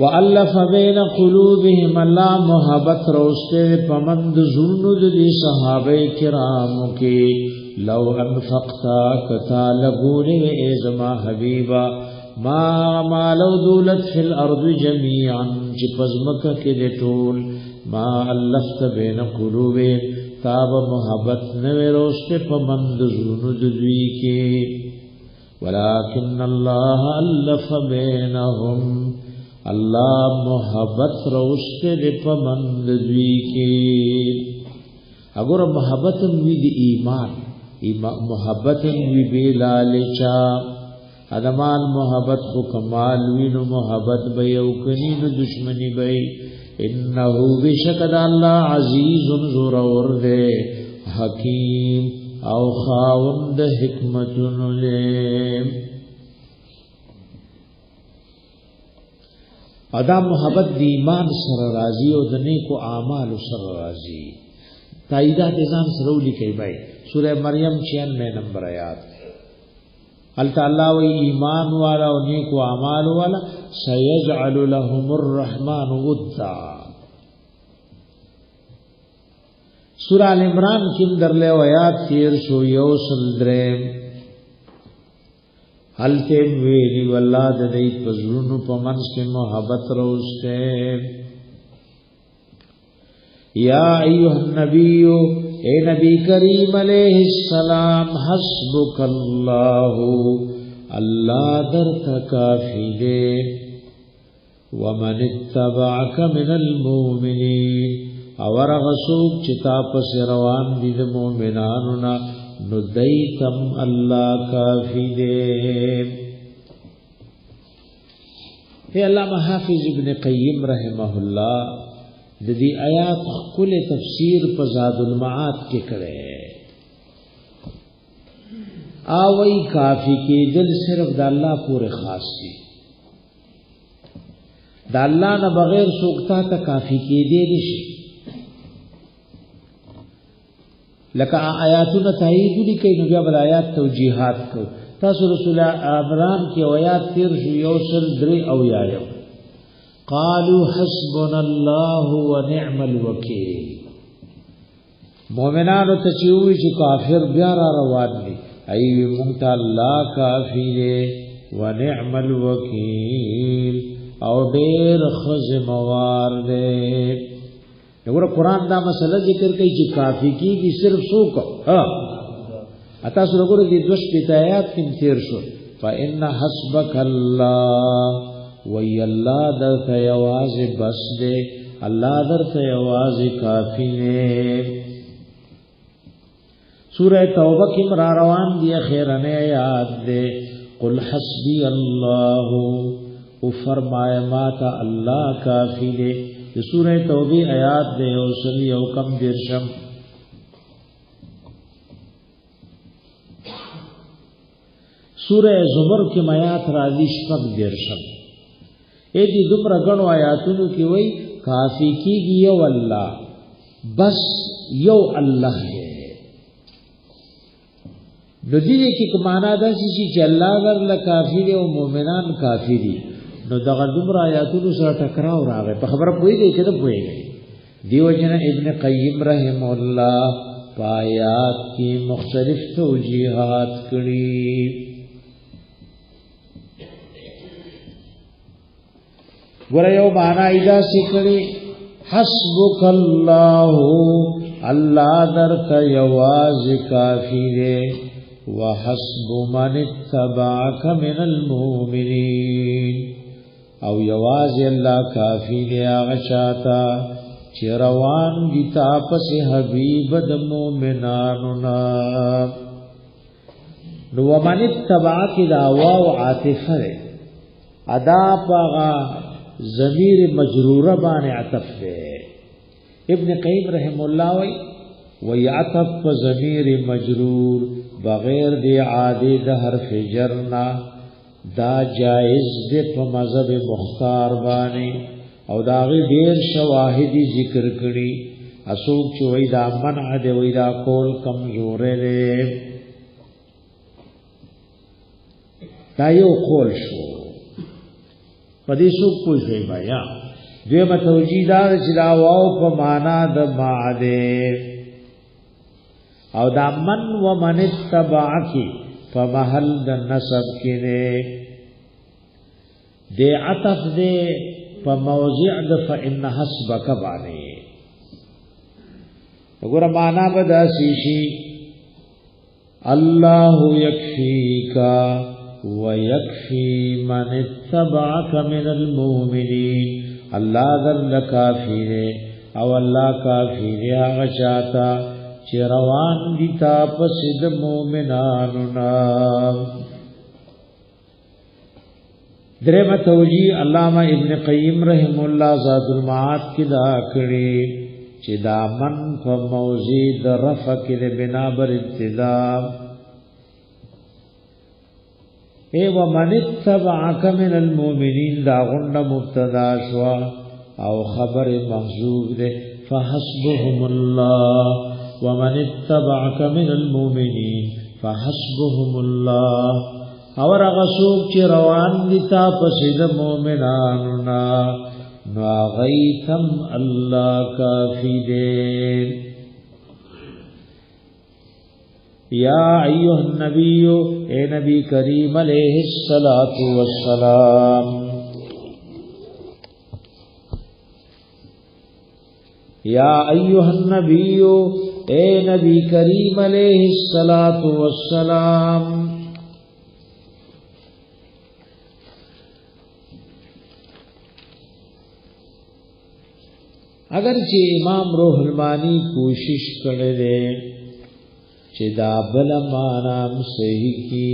Speaker 1: والف بین قلوبهم الله محبت روسته پمند زونو د صحابه کرامو کې لو انفقتا کتا لګولې ای زما حبیبا ما مالو دولت فی الارض جميعا چې پزمکه کې د ټول ما الفت بین قلوبهم تاب محبت نوے روشتے پمند زونو دوی کے ولكن اللہ الف بینہم اللہ محبت روشتے پمند دوی کے اگر محبت وی دی ایمان محبت وی بلالچا ادمان محبت خو کمال وینو محبت به یو کني نو دشمنی به انه بشکد الله عزیز ذو ورده حکیم او خاوند حکمتونو له ادا محبت دی ایمان سره راضی او د نیکو اعمال سره راضی تاییدات ځان سره لیکي بای سوره مریم 96 نمبر آیات الله و ایمان والا او نیکو اعمال والا سيجعل لهم الرحمن ودا سورہ ال عمران کې درله آیات 13 حلته ویلی والله د دې پزړونو په منځ کې محبت روسته یا ایها النبی اے نبی کریم علیہ السلام حسبک اللہ اللہ درت کافی دے ومن اتبعک من المؤمنین اور غسوب چتا پس روان دي د مؤمنانو نا نو دیتم اللہ کافی دے اے علامہ حافظ ابن قیم رحمہ اللہ د دې آیات کل تفسیر په زاد المعاد کې کړي اوی کافی کې دل صرف د الله پورې خاص دي د الله نه بغیر سوکتا ته کافی کې دی نشي لکه آیاتونه تایید لیکي نو بیا بل آیات توجیهات کو تاسو رسول عمران کې آیات 13 او یایو قالوا حسبنا الله ونعم الوکیل مومنانو ته چوي چې کافر بیا را روان دي ایوی مونږ الله کافی دی ونعم الوکیل او ډېر خزموار دی وګوره قران دا مسله ذکر کوي چې کافی کیږي صرف څوک اته سره وګوره د 2 آیات کې تیر شو فإن حسبك الله وی اللہ در تیواز بس دے اللہ در تیواز کافی دے سورہ توبہ کی مرا روان دیا خیرن یاد دے قل حسبی اللہ او فرمائے ماتا اللہ کافی دے سورہ توبہ آیات دے او سلی او کم درشم سورہ زمر کی میات راضی شپک درشم اے دی دمرا گنو آیاتونو کی وئی کافی کی گی یو اللہ بس یو اللہ ہے نو دیدے کی کمانا دا سی چی اللہ در لکافی دے و مومنان کافی دی نو دغا دمرا آیاتونو سر ٹکراو راگئے پا خبر پوئی گئی چی دا پوئی گئی دیو جن ابن قیم رحم اللہ پا آیات کی مختلف توجیحات کری ورایو معنا ایدا سکړي حسبک الله الله درت یواز کافی دے وحسب من اتبعک من المؤمنین او یواز الله کافی دے هغه چاته چې روان دي تاسو حبیب د مؤمنانو نا نو من اتبعک دا واو عاطفه ادا پاغا ضمیر مجروره باندې عطف ده ابن قیم رحم الله وی عطف په ضمیر مجرور بغیر دی عادی د حرف جرنا دا جائز ده په مذهب مختار باندې او دا غي ډیر شواهدی ذکر کړي اسوک چې وی دا منع دی وی دا کول کمزور دی دا یو کول شو پدې څوک پوښي بیا دوی متوجی دا چې دا واو په معنا د معده او دا من و من تبعکی په محل د نسب کې دی د عطف دی په موضع د فإن حسبک باندې وګوره معنا به دا شي الله یکفیکا وَيَكْفِي مَنِ اتَّبَعَكَ مِنَ الْمُؤْمِنِينَ اللہ در کافی دے او اللہ کافی دے آغا چاہتا چی روان دی تا پسد مومنانونا درم توجیه علامہ ابن قیم رحم الله زاد المعاد کی دا کړي چې دا من په موضع د رفع کې بنا بر ابتدا و من اتبعك من المؤمنین دا غنه مبتدا شوا او خبر محذوف ده فحسبهم الله ومن اتبعك من المؤمنین فحسبهم الله اور غسوک چې روان دي تا پسې د مؤمنانو نو غیثم الله کافی دے یا ایها النبی اے نبی کریم علیہ الصلوۃ والسلام یا ایها النبی اے نبی کریم علیہ الصلوۃ والسلام اگر چې امام روح المانی کوشش کړي دي چې دا بل معنا صحیح کی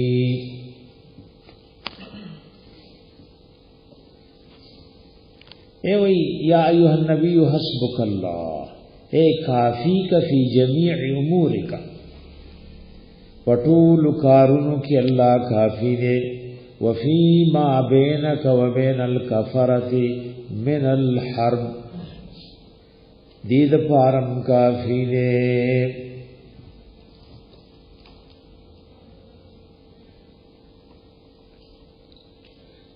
Speaker 1: اے وی یا ایها النبی حسبک اللہ اے کافی کا فی جمیع امورک پټول کارونو کې الله کافی دے وفی ما بینک وبین الکفرۃ من الحرب دید پارم کافی دے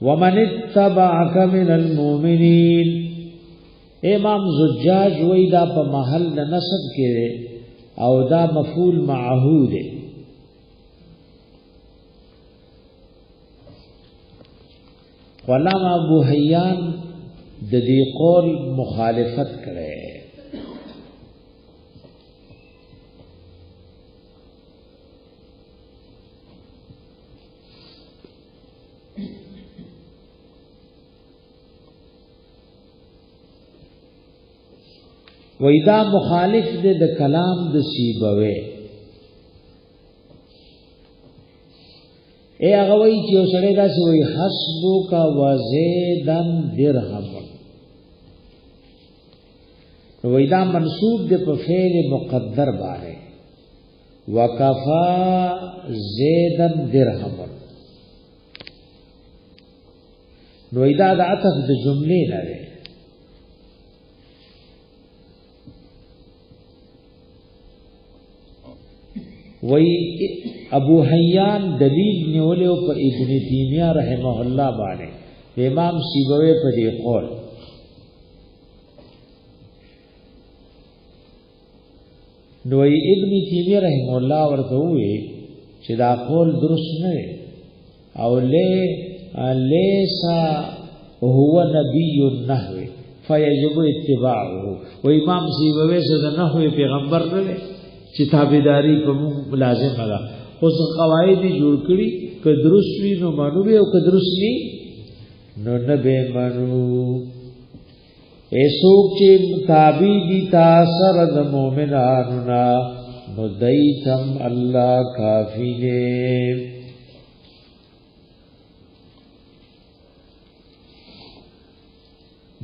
Speaker 1: ومن اتبعک من المؤمنین امام زجاج وی دا پا محل نصب کرے او دا مفعول معہو دے علامہ ابو حیان د دې قول مخالفت کرے وېدا مخالف دې د کلام د سیبوي اے هغه وی چې سره دا سوی حسبو کا وزیدن درهم وېدا منصوب دې په فعل مقدر باندې وکفا زیدن درهم وېدا د عطف د جملې نه وی ابو حیان دلیل نیولیو په ابن تیمیہ رحمه الله باندې امام سیبوی په دې قول نو ابن تیمیہ رحمه الله ورته وی چې دا قول درست نه او لیسا هو نبی النحو فیجب اتباعه و امام سیبوی سره نحو پیغمبر نه چې تابعداري په لازم ده اوس قواعد جوړ کړي ک درست وی نو مانو به او ک درست ني نو نه به مانو ایسوک چې تابع دي تاثر د مؤمنانو نا نو دایتم الله کافی دی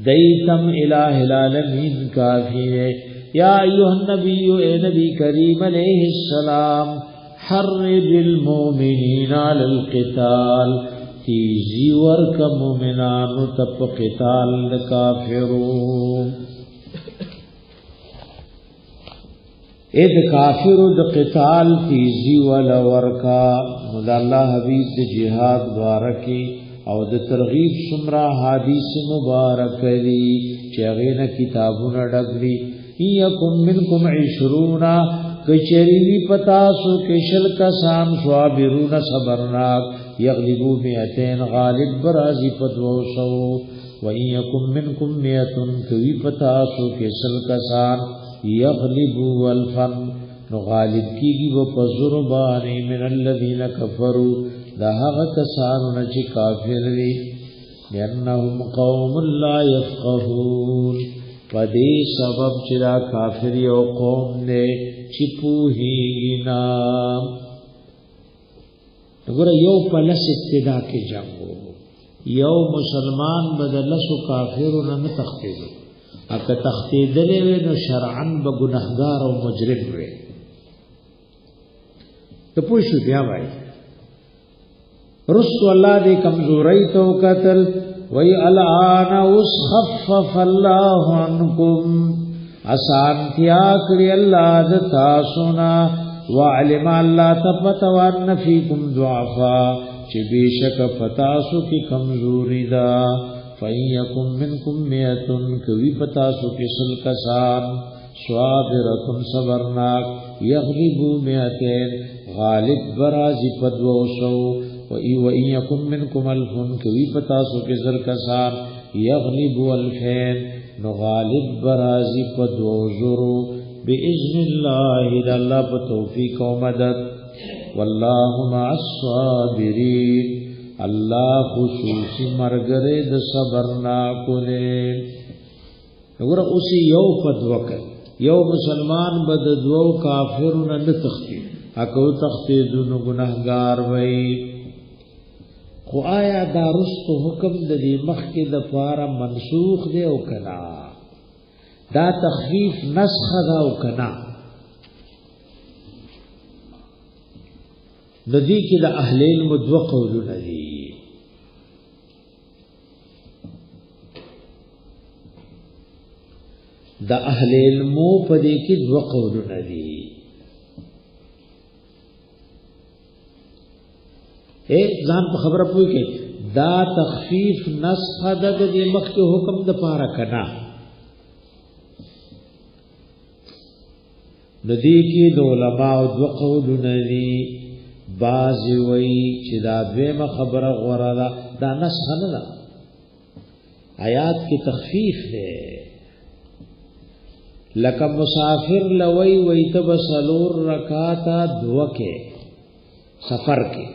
Speaker 1: دایتم الہ العالمین کافی دی یا ایها النبی اے نبی کریم علیہ السلام حرض المؤمنین علی القتال تیزی ورک مومنان تپ قتال کافرون اید کافر د قتال تیزی ولا ورکا مد الله حبیب د جهاد بارکی او د ترغیب سمرا حدیث مبارک دی چغینه کتابونه ډګری یکم منکم 20 کچری پتاسو کشل کسان صابرون صبرناک یغلبو 200 غالب برازی پدوسو و یکم منکم 100 کوي پتاسو کشل کسان یغلبو الفن نو غالب کیږي و پزور باندې من الذين كفروا دا هغه کسانو چې کافر دي لانهم قوم لا يفقهون پدې سبب چې دا کافر یو قوم نه چې پوهیږي نه وګوره یو په لس ابتدا کې جنگو یو مسلمان بدلسو کافرون نه تختیدو اکه تختیدلې وي نو شرعاً به ګناهګار او مجرم وي ته پوه شو بیا وای رسول الله دې کمزوري تو قتل وی الان خفف الله عنکم آسان تیا کړی الله د تاسو نه وعلم الله تفتوان فیکم ضعفا چې بشک پتاسو کی کمزوری دا فیکم منکم میتن کوي پتاسو کې سل کسان صابرتن صبرناک یغلبو میتین غالب برازی پدوسو وَإِيَّكُمْ مِنْكُمْ أَلْفٌ کوي پتاسو کې زر کسان یغلبو الفین نو غالب برازی پدوزرو بإذن الله الله په توفیق او مدد والله مع الصابرین الله خصوصي مرګره د صبر نا کوله وګوره اوس یو پدوک یو مسلمان بد دوو کافرون نه تختی اكو تختیدونو گناهګار وای خو آیا دا رستو حکم د دې مخ کې د پاره منسوخ دی او کنا دا تخفیف نسخ دا او کنا د دې کې د اهل علم دوه قولونه دي د اهل علم په دې کې دوه قولونه دي ځان په خبره پوي کې دا تخفیف نسخ د دې مخکې حکم د پاره کنا د دې کې د علماء دوه قولونه دي بعض وی چې دا دویمه خبره غوړه ده دا نسخ نه ده آیات کې تخفیف ده لکه مسافر لوی وی تب سلور رکعاتا دوکه سفر کې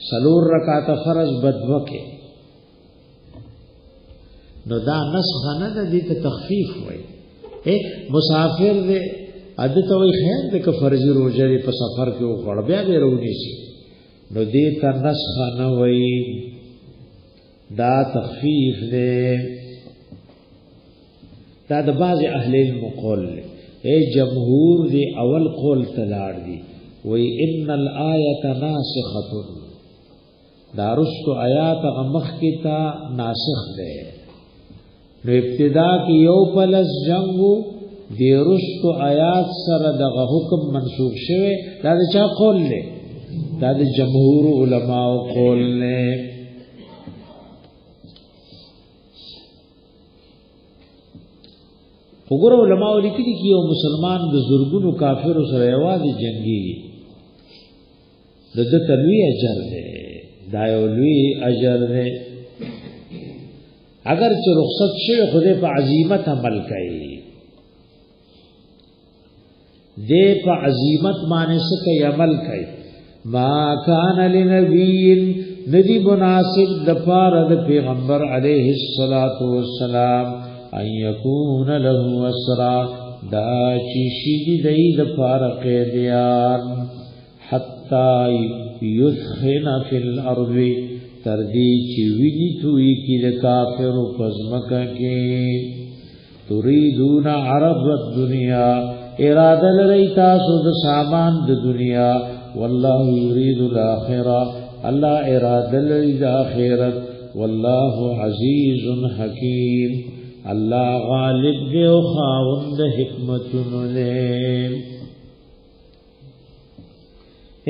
Speaker 1: سلور رکعات فرض بدوکه نو دا نسخ نه ده دې ته تخفیف وای مسافر دې عادت وای خیر دې که فرضي روزه په سفر کې وړ بیا به رونی شي نو دې ته نسخ نه وای دا تخفیف دې دا د بعض اهل علم قول جمهور دې اول قول تلاړ دي وای ان الآیه ناسخه دا رستو آیات غمخ کی تا ناسخ دے نو ابتدا کی یو پلس جنگو دی رستو آیات سر دغه حکم منسوخ شوه دا د چا قول لے دا د جمهور علماء قول لے وګوره علماء لیکلي کی یو مسلمان د زورګونو کافرو سره یوازې جنگي د تلوی اجر دی دا یو لوی اجر دی اگر چې رخصت شوی خدای په عزیمت عمل کوي دې په عزیمت باندې څه عمل کوي ما کان لنبی ندی مناسب د پاره د پیغمبر علیه الصلاۃ والسلام ان یکون له اسرا دا چې شي دی د پاره قیدیان حتا یثخن فی الارض تردی چی وینی توی کی د کافر پزمکا کې تريدون عرض الدنيا اراده لري تاسو د سامان د دنیا والله يريد الاخره الله اراده لري د اخرت والله عزيز حكيم الله غالب دی او خاوند حکمتونو دی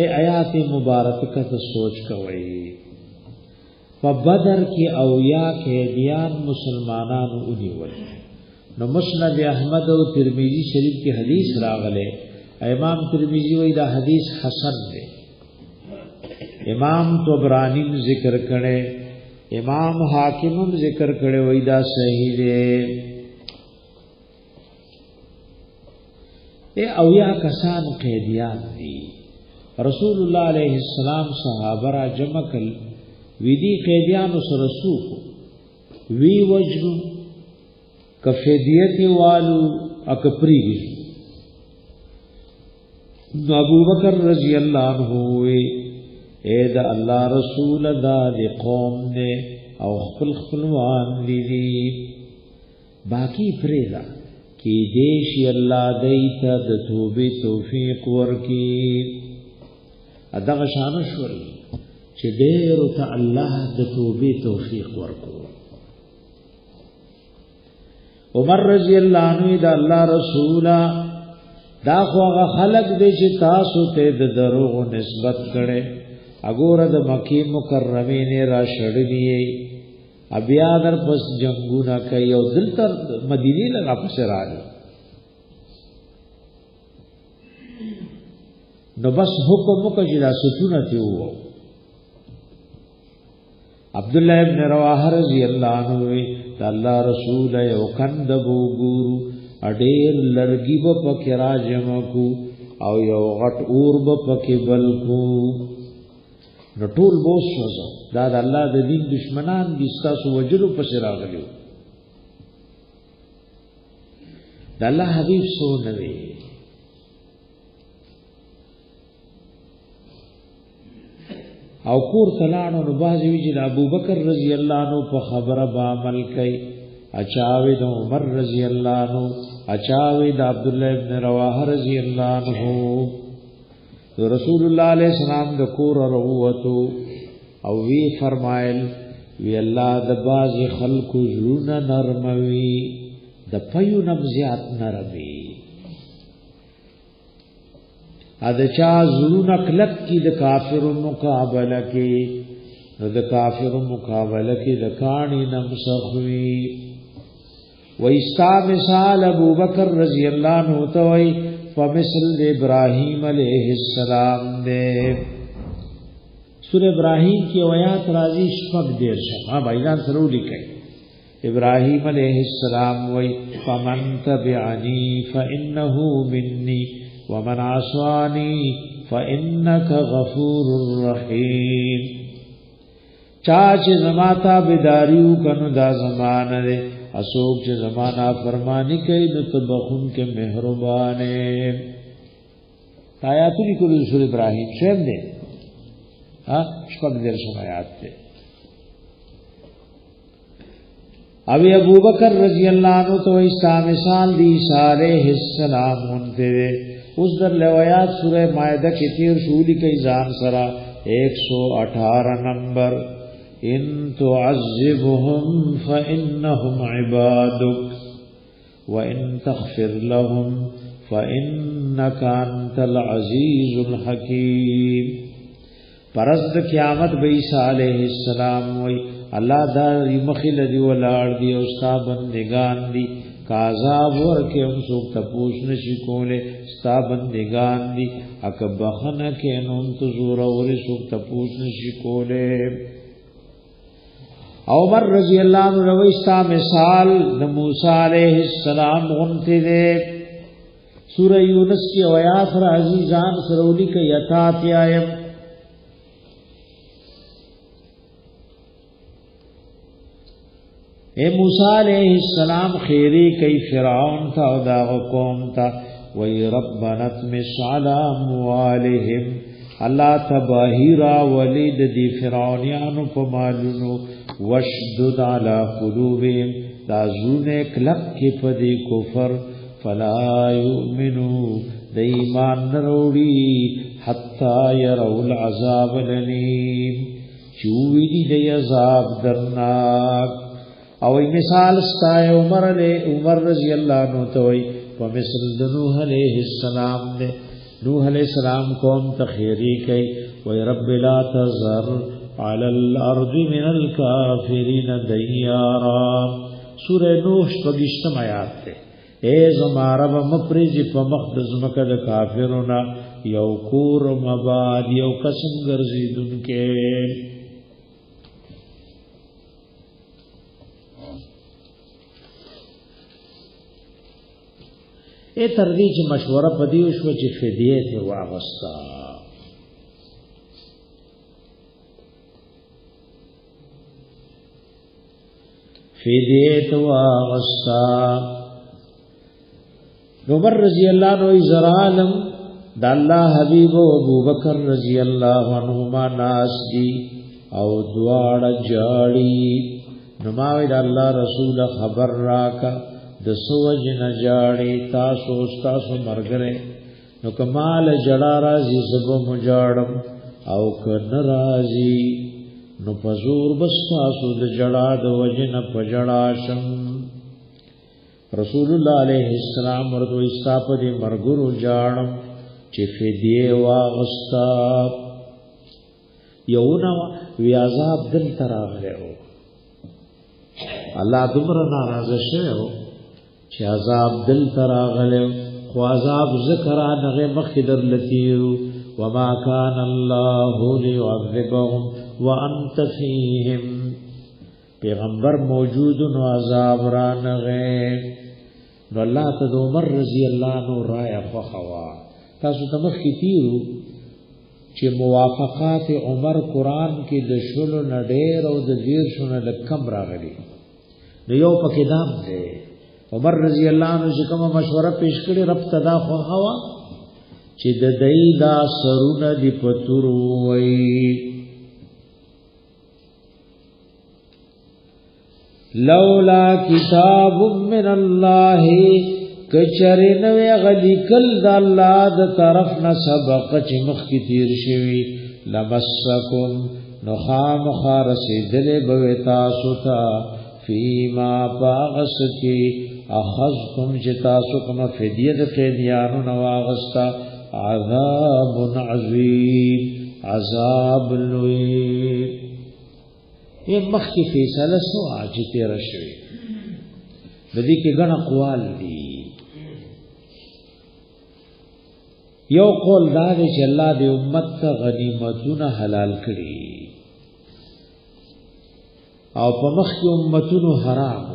Speaker 1: آیات مبارکه ته سوچ کوي په بدر کې اویا کې دیان مسلمانانو ونیول نو مسند احمد او ترمذی شریف کې حدیث راغله امام ترمذی وایي دا حدیث حسن دی امام طبرانی ذکر کړي امام حاکم ذکر کړي وایي دا صحیح دی اویا کسان قیدیان دي رسول الله علیه السلام صحابه را جمع کړ ویدی قیدیان سره سوق وی وجنو کفدیت والو اکپریږي ابو بکر رضی الله عنه اے دا الله رسول دا دی قوم نے او خپل خپلوان دي باقی پریدا کی دیش الله دیتا د توبه توفیق ورکی ادغه شان شوري چې ډېر ته الله د توبه توفیق ورکو عمر رضی الله عنه دا الله رسولا دا خواغه خلق دې چې تاسو ته د دروغ نسبت کړي اګوره د مکی مکرمه نه را شړلې بیا در پس جنگونه کوي او دل تر مدینه لگا پس راځي نو بس حکم وکړي دا ستونه ته وو عبد الله ابن رواحه رضی الله عنه الله رسول یو کند بو ګورو اډیر لړګي په پکې راځم کو او یو غټ اور په پکې بل کو نو ټول بوس وځو دا د الله د دین دشمنان دي تاسو وجلو پس راغلو د الله حبیب سو نوي او کور تلاړو نو باز وی چې ابو بکر رضی الله عنه په خبره با عمل کوي اچاوي د عمر رضی الله عنه اچاوي د عبد الله ابن رواحه رضی الله عنه رسول الله علیه السلام د کور وروته او وی فرمایل وی الله د باز خلق زړونه نرموي د پيو نبزيات نرمي اده چا زړونه کلک کی د کافر مقابله کې د کافر مقابله کې د کانی نمسخوي وایستا مثال ابو بکر رضی الله عنه توي فمثل ابراهيم عليه السلام دے سورہ ابراہیم کی آیات راضی شپږ دیر شما بایدان سره لیکي ابراهيم عليه السلام وای فمن تبعني فانه مني ومن عصاني فانك غفور رحيم چاچ زماتا بداریو کنو دا زمانه دے اسوک چې زمانہ فرمانی کوي نو تبخون کې مهربان ہے آیات لیکل سورہ ابراہیم شعر دے ها شپږ دیر آیات دے ابي ابو بکر رضی اللہ عنہ تو ایسا مثال دی سارے السلام انتے اس در روایات سورہ مائدہ کی تیر شولی کی ځان سرا 118 نمبر ان تعذبهم فانهم عبادك وان تغفر لهم فانك انت العزيز الحكيم پرز قیامت به عیسی علیہ السلام وی الله دا مخل دی ولار دی او ستا بندگان دی کاذاب ورکه هم سو تپوش نشی کوله ستا بندگان دی اک بخنه کې نوم تو زور اور سو تپوش نشی کوله عمر رضی اللہ عنہ رویستا مثال د موسی علیہ السلام غنتے دے سورہ یونس کی آیات راضی جان سرولی کے یتات آیم اے موسی علیہ السلام خیری کئی فرعون تھا او دا قوم تھا وی ربنا اطمس علی اموالہم اللہ تباہیرا ولید دی فرعونیانو پمالونو وشدد علی قلوبهم تازون کلک کی پدی کفر فلا یؤمنو دی ایمان نروڑی حتی یرو العذاب الالیم چوی دی عذاب درناک او مثال ستای عمر رضی اللہ عنہ توئی ومثل نوح علیہ السلام نے نوح علیہ السلام قوم تخیری کئی وی رب لا تذر علی الارض من الکافرین دیارا سورہ نوح شپږشتم آیات تے اے زما رب مپریزی پا مقدس مکد کافرنا یو کور مباد یو قسم گرزیدن کے اے تردی چی مشورہ پدیوشو چی فدیه تی واغستا فدیه تی واغستا عمر رضی اللہ عنہ ازرالم دا اللہ حبیب و ابو بکر رضی اللہ عنہما ناس دی او دواړه جاړي. نو ما وی د الله رسول خبر راکا د سوج نه جاړي تاسو مرګره. نو کمال جړا راځي سبو مجاړم او کن راځي نو پزور بس تاسو د جړا د وجنه پجړاشم. رسول الله علیه السلام ورته استاپ دې مرګرو جاړم چې فدیه واغستا. یو نو وی عذاب دل تراغله الله دمر ناراضه شوه چې عذاب دل تراغله خو عذاب ذکر انغه مخدر لتیو وما كان الله ليعذبهم وانت فيهم. پیغمبر موجود نو عذاب را نغه نو الله ته عمر رضی الله عنه رای فخوا. تاسو ته مخکې تیرو چې موافقات عمر قران کې د شلو نډیر او د دیر شونه د کم راغلي. نو یو پکې دام دی عمر رضی الله عنه چې کومه مشوره پیش کړي رب تدا خو هوا چې د دای دا سرونه دی پتور وای. لولا کتاب من الله کچرن وی غلی کل د الله د طرف نه سبق چې مخ کی تیر شوی لمسکم نخام خارسیدل بوی تاسو تا فیما باغسکی اخذتم چې تاسو کوم فدیه د قیدیانو نواغستا عذاب عظیم عذاب لوی. یہ مخی فیصله سو آجی تیر شوی بدی کې ګڼ اقوال دي. یو قول دا دی چې الله دې امت ته غنیمتونه حلال کړي او په مخ کې امتونو حرام.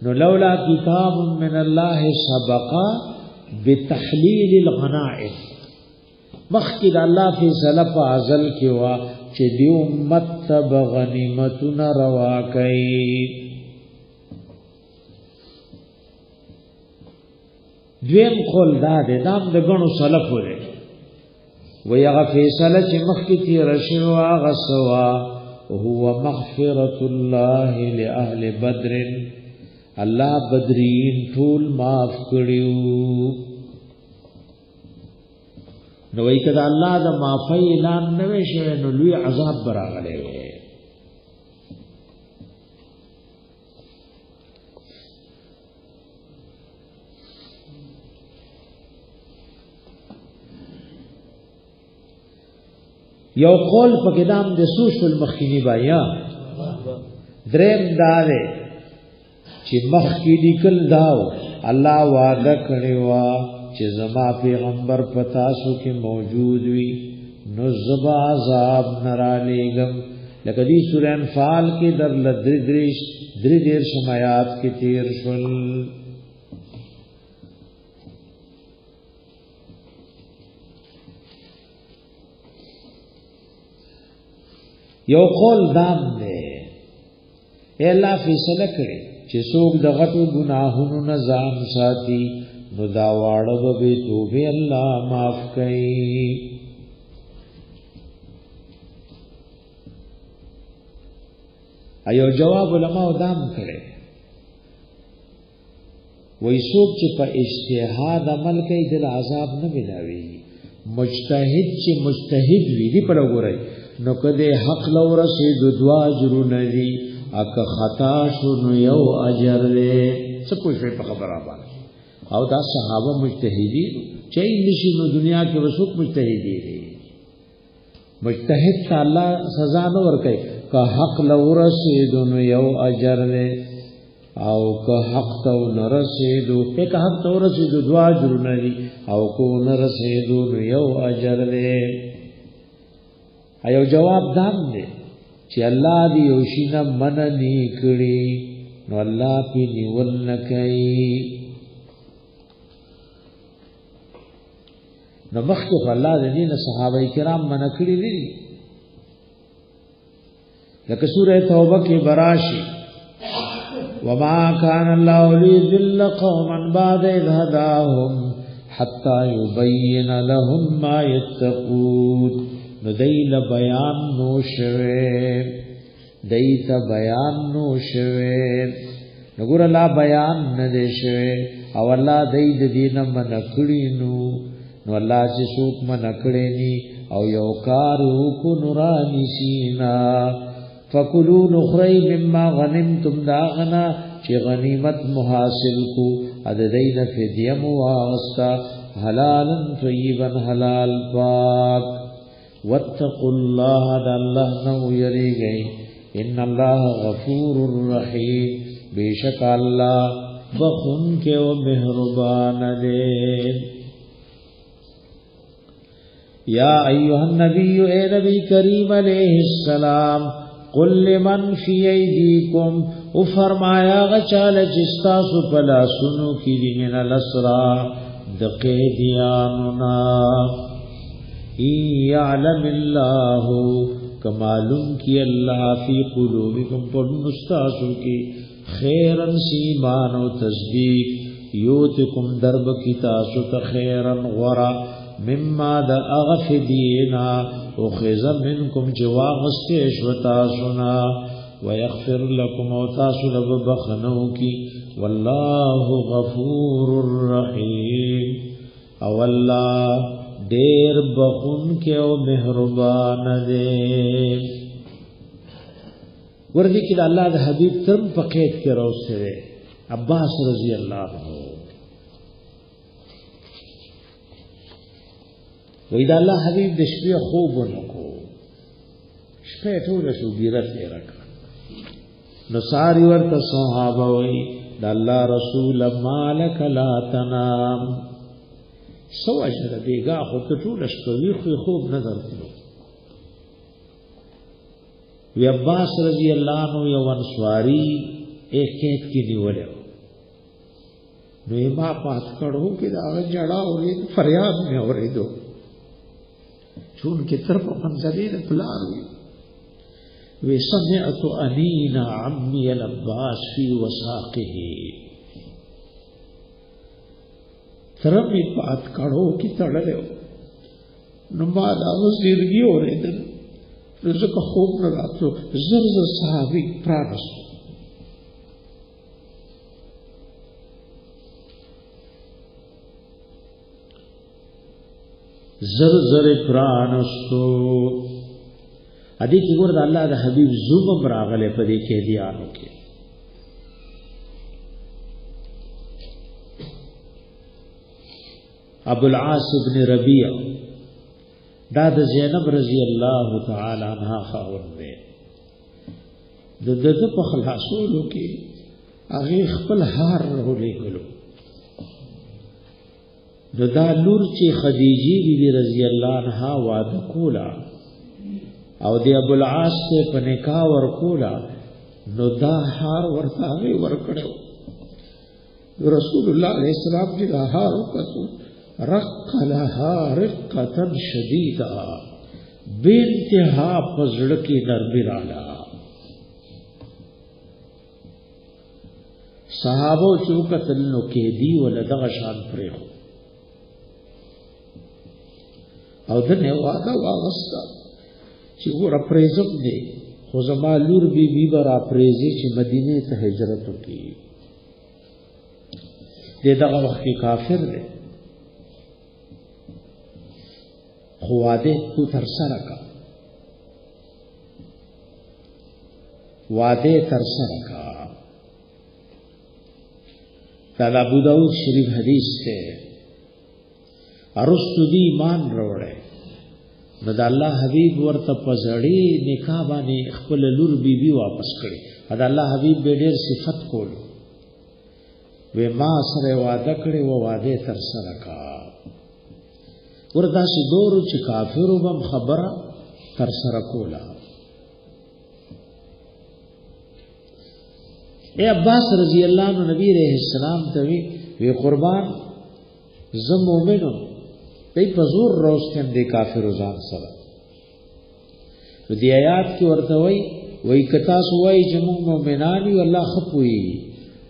Speaker 1: نو لولا کتاب من الله سبق بتحلیل الغنائم. مخ کې د الله فیصله په ازل کې وا چې دې امت ته غنیمتونه روا کړي. دویم قول دا دی دام د غنو سلف وره وی هغه فیصله چې مخکې تیر شوی هغه سوا هو مغفرة الله لأهل بدر. الله بدرین ټول معاف کړیو. نو وی کدا الله د معافی اعلان نه وشي نو لوی عذاب براغلی وي. یو قول پکې دام د سوشل المخینی بایا دریم داره چې مخکې لیکل داو الله وعده کړی وا چې زما پیغمبر پتا سو کې موجود وي نو زبا عذاب نرالیګم. لکه دې سورہ انفال کې در لدرې شمایات کې تیر شول. یو قول دام دی اے الله فیصله کړي چې څوک د غټو ګناهونو نه ځان ساتي نو دا واړه به توبه الله معاف کوي. ایو جواب علماء دام کړي وای څوک چې په اجتهاد عمل کوي د عذاب نه ملاوي. مجتهد چې مجتهد وي دی په لګورای نو کده حق لور سي دوا اجر ندي اک خطا شو نو یو اجر له څه پوښې په خبره باندې. او دا صحابه مجتهدی چې نشي نو دنیا کې وسوک مجتهدی دي. مجتهد الله سزا نه ور کوي که حق لور سي نو یو اجر له او که حق تو نرسیدو ایک حق تو رسیدو دوا اجر ندي او کو نرسیدو نو یو اجر له. ایو جواب دام دی چې الله دی یوشینا من نکړي نو الله پی نیول نکړي. نو مخکې الله دې نه صحابه کرام من کړي دي. لکه سوره توبه کې براشي وما كان الله ليضل قوما بعد إذ هداهم حتى يبين لهم ما يتقون ندیل بیان نوشوه دیت بیان نوشوه نګور الله بیان نه شوه او الله دید دین منکړي نو الله چې څوک منکړي ني او یو کار کو نورانی سینا فکلوا نخری مما غنمتم داغنا چې غنیمت محاصل کو اد دین فدیه مواغستا حلالا طیبا حلال پاک واتقوا الله د الله نو یریږي ان الله غفور رحیم بیشک الله بخون کے و مہربان دے یا ایوہ النبی اے نبی کریم علیہ السلام قل لمن فی ایدیکم او فرمایا غچال جستاسو پلا سنو کی دی من الاسرا دقیدیاننا ای یعلم اللہ کمالم کی اللہ فی قلوبکم پر نستاسو کی خیرن سیمان و تصدیق یوتکم درب کی تاسو تخیرن غرا مما دا اغفدینا و خیزا منکم جواغستیش و تاسونا ویغفر لکم و تاسو لب بخنو کی واللہ غفور الرحیم او اللہ دیر بخون کے و مہربان دے وردی کی اللہ دا حبیب ترم پقید کے رو سے عباس رضی اللہ عنہ وید اللہ حبیب دشپی خوب نکو شپی طول شو بیرت رکھا نصاری ورت صحابہ وی دا اللہ رسول مالک لا تنام سو اجر دیگا خود طول شپی خوب نظر کرو وی عباس رضی اللہ عنہ یو انسواری ایک قید کی نیولے ہو نو ما پات کڑو کہ دا جڑا ہو رہی فریاد میں ہو رہی دو چون کی طرف منزلین پلار ہوئی وی سمعت انین عمی العباس فی وساقه طرف می پات کڑو کی تڑلے ہو نو ما دا وزیرگی ہو رہی دن رزق خوب نہ راتو زرز صحابی پرانستو زرزر پرانستو ادی کی ګور د الله د حبیب زوم راغله پدې کې دیانو کې ابو العاص ابن ربیع دا د زینب رضی اللہ تعالی عنہا خاوند دی د په خلاصولو کې هغه خپل هار ورولې کولو دا لور چې خدیجه بی رضی اللہ عنہا واده کولا او دی ابو العاص ته په نکاح ور کولا نو دا هار ورته ورکړو رسول الله علیه السلام چې دا هار وکړو رق لها رقتا شدیدا بینتہا پزڑ کی نرمی رالا صحابو چوکتل نو کے دی ولدغ شان پریخو او دنے وادا واغستا چی وہ رپریزم دے خو زما لور بی بی برا پریزی چی مدینے تا ہجرتو کی دے دغا وقت کی کافر دے خواده تو ترسره کا واده ترسره کا دا ابو داود شریف حدیث تے ارستو دی ایمان روڑے نو دا اللہ حبیب ورته پزړی نکاح باندې خپل لور بی بی واپس کړي دا الله حبیب به ډېر صفت کولو و ما سره وعده کړي و وعده تر سره کا وردا سی دورو چې کافرو بم خبره تر سره کولا اے عباس رضی اللہ عنہ نبی علیہ السلام ته وی قربان زم مومنو دی پزور روز کندے کافر ځان سره دی آیات کی ورته وی کتا سوای چې موږ مومنان یو الله خپوي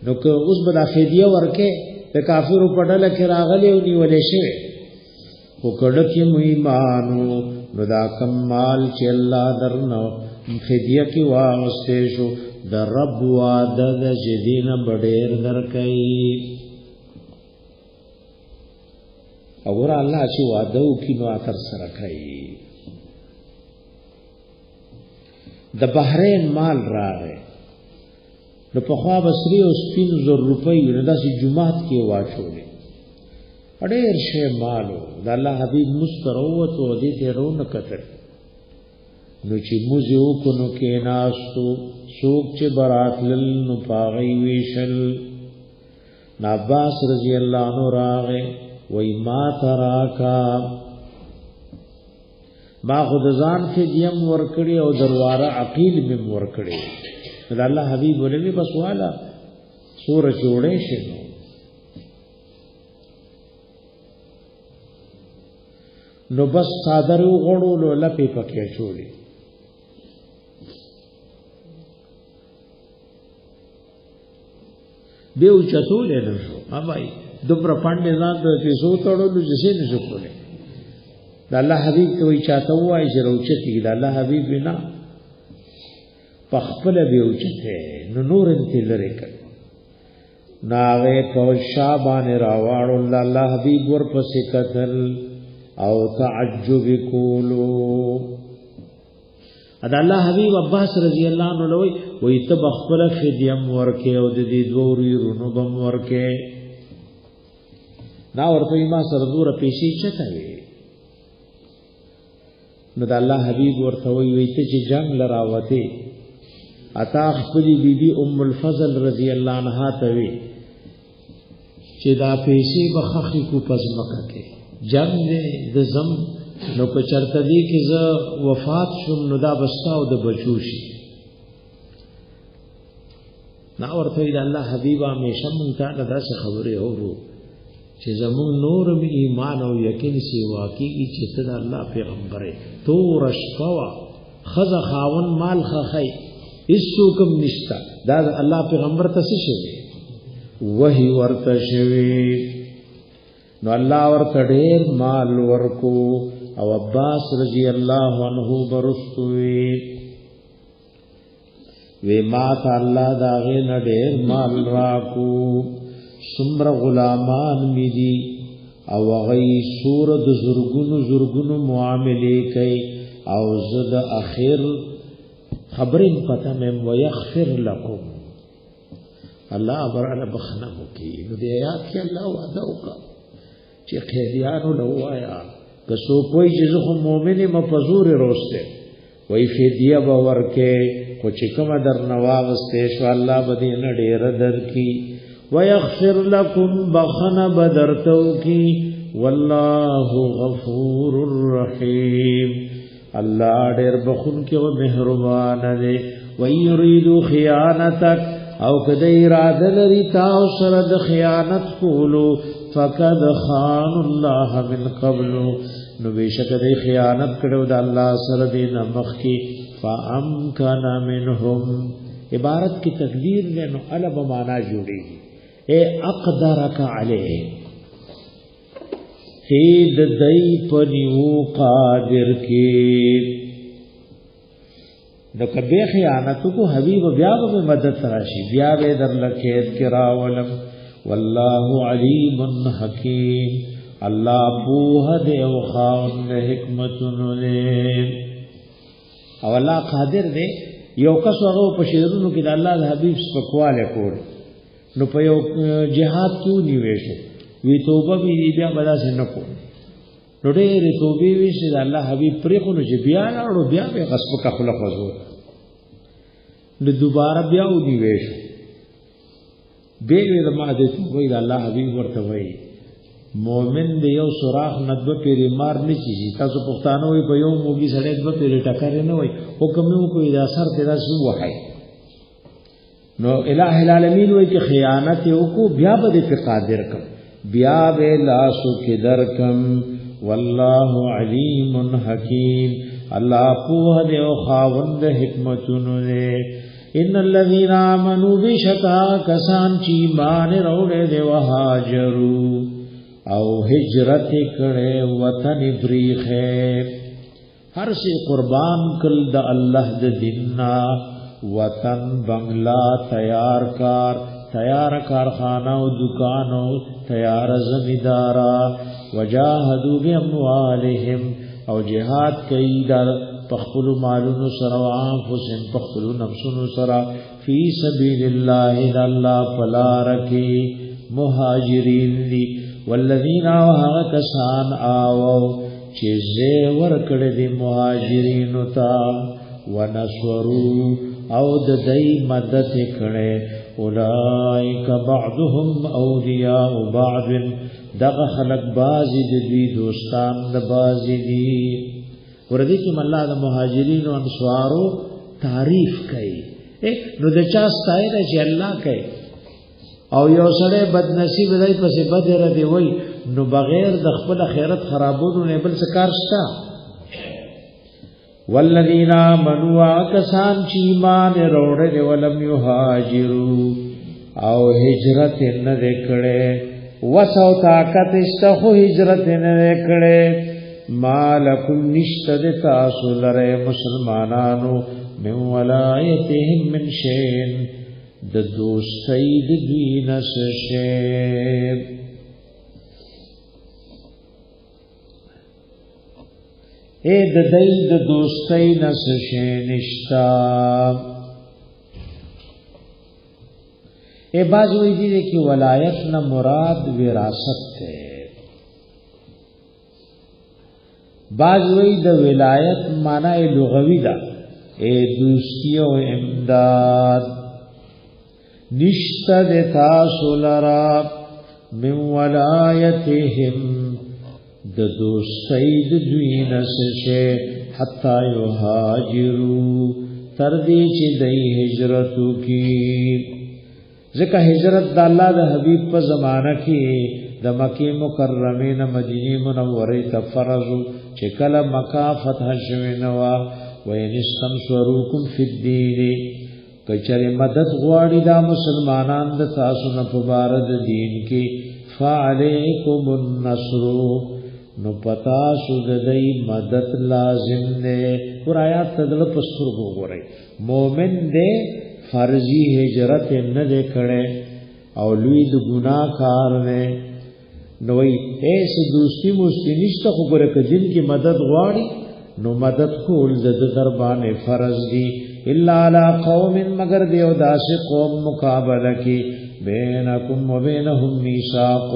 Speaker 1: نو که اوس بدا فدیه ورکه د کافرو په ډله کې راغلی او نیولې شوی خو کله کې مو ایمانو نو دا کم مال چې الله درنو فدیه کې واغستې شو د رب وعده د جدین بډیر درکې اور الله چې وعده وکړي نو اثر سره کوي د بحرین مال راغی نو په خوا بسری او سپین زر روپۍ نو داسې جمعات کې واچولې اډېر شی مالو د الله حبیب مستروت او دې ته رونه کتل نو چې موزه وکونو کې ناستو څوک چې برات لل نو پاغي ویشل عباس رضی الله عنه راغه وای ما تراکا ما خود ځان کې دیم ورکړي او دروازه عقیل به ورکړي د الله حبیب ولې بس والا سورہ جوړې شي نو بس صادر وغړو لو لپې پکې چولې دیو چتولې نه شو بابای دوبره پاندې ځان ته پیسو تړلو چې څه نشو کولې د الله حبیب ته وی چاته وای چې روچتي د الله حبیب بنا پخپل به اوچته نو نور انته لری کړ ناوې په شابان راوړل الله حبیب ورپسې قتل او تعجب کولو ادا الله حبیب عباس رضی الله عنه لوی وې ته بخپل فدیم ورکه او د دې دوری رونو بم ورکه نا ورته ما سره دوره پیسې چته وي نو د الله حبیب ورته وې ته چې جنگ لراوته اتا خپل بیبي ام الفضل رضی الله عنها ته وی چې دا پیسې بخخي کو پزمکه کې جنگ د زم نو په چرته دی کې ز وفات شوم نو دا بستاو د بچوشي نا ورته د الله حبیب همیشه مونږ ته دا څه خبره اورو چې زمون نور می ایمان او یقین سی واقعي چې ته د الله پیغمبره تو رشوا خذ خاون مال خخای اسو کوم نشتا دا الله پیغمبر ته څه شي وحي ورته شوی نو الله ورته ډېر مال ورکو او عباس رضی الله عنه برستوي وی ما ته الله دا غي نه ډېر مال راکو څومره غلامان می دي او غي سور د زرګونو معاملې کوي او زد اخر خبرین پتا مم ويغفر لكم الله ورانه بخنه کی نو دې آیات کې الله وعده وکړه چې خیریانو لوایا که سو کوئی چې خو مؤمن مفزور روسته وای فدیه باور کې خو چې کوم در نواغسته شو الله بده نه ډېر درکې ويغفر لكم بخنه بدرتو کی والله غفور رحیم الله ډېر بخون کې او مهربان دی ويريد خیانتک او کدی اراده لري تاسو سره د خیانت کولو فقد خان الله من قبل نو بشک د خیانت کړو د الله سره د نمخ کی فامکن منهم عبارت کی تقدیر نے نو الب معنا جوړیږي اے اقدرک علیه هید دای پنیو قادر کی نو کبه خیانت کو حبیب بیا به مدد راشي بیا به در لکیت کراولم والله علیم حکیم الله بوه دې او خاون حکمتون له او الله قادر دې یو کس هغه په شیرونو کې د الله د حبیب سپکواله کول نو په یو جهاد کې نیوي وی توبه بیا بدا سے نکو نو ډېرې توبې وشي د الله حبیب پرې خو نو چې بیا راړو بیا به غصب کا خلق وزور نو دوباره بیا ودی وېش به د ما دې توبې د الله حبیب ورته وایي مؤمن دی یو سوراخ ندبه پیری مار نشي تاسو پښتانه وي په یو موګي سره دبه پیری ټکر نه وي حکم یو کوي دا سر تیرا سو وحي نو الٰه العالمین وایي چې خیانت یو کو بیا به په قادر کړ بیا به لاسو کې درکم والله علیم حکیم الله په دې او خاوند حکمتونو دې ان الذين آمنوا بشکا کسان چی ایمان روڑے دے وهاجروا او هجرت کړي وطن بریخه هر سی قربان کل د الله د دیننا وطن بنگلا تیار کارخانه او دکانو تیار زمیدارا وجاهدوا باموالهم او جهاد کوي د پخپل مالونو سره او انفسهم پخپل نفسونو سره فی سبیل الله د الله فلارکی مهاجرین دی والذین آوها کسان آوو چیزے ورکڑ دی مهاجرین تا ونسورو او ددئی مدد کڑے اولائک بعضهم اولیاء بعض دغ خلق بازی دی دوستان د بازی دی وردی کی ملا د مهاجرین و انصارو تعریف کئی نو د چا ستایره چې الله کئی او یو سره بد نصیب دی پسې بد را دی وای نو بغیر د خپل خیرت خرابولو نه بل څه کار شته والذین آمنوا کسان چې ایمان وروړي ولم یهاجروا او هجرت نه وکړي وسو طاقت است خو هجرت نه وکړي مالکم نشتد تاسو لره مسلمانانو من ولایتهم من شین د دوستی د دین سشیب د دای د دوستی نسشینشتا باز وی دی کی ولایت نہ مراد وراثت ہے باز وی د ولایت معنی لغوی دا دوستی او امداد نشتا دتا سولرا من ولایتهم د دوستی د دوین سشه حتی یهاجروا تردی چی دی هجرتو کی ذکر هجرت د الله د حبیب په زمانہ کې د مکه مکرمه نه مدینه منوره ته فرض چې کله مکه فتح شوه نو وین استنصروکم فی الدین کچره مدد غواړي دا مسلمانان د تاسو نه په بار د دین کې فعلیکم النصر نو پتا شو د دې مدد لازم نه ور آیات تدل پستر وګورئ مومن دې فرضی هجرت نه کړي او لوی د ګناه کار نه نوې ایس دوستی مستی نشته خو ګره کدin کی مدد غواړي نو مدد کول د دربانه فرض دي الا علی قوم مگر دیو داس قوم مقابله کی بینکم وبینهم میثاق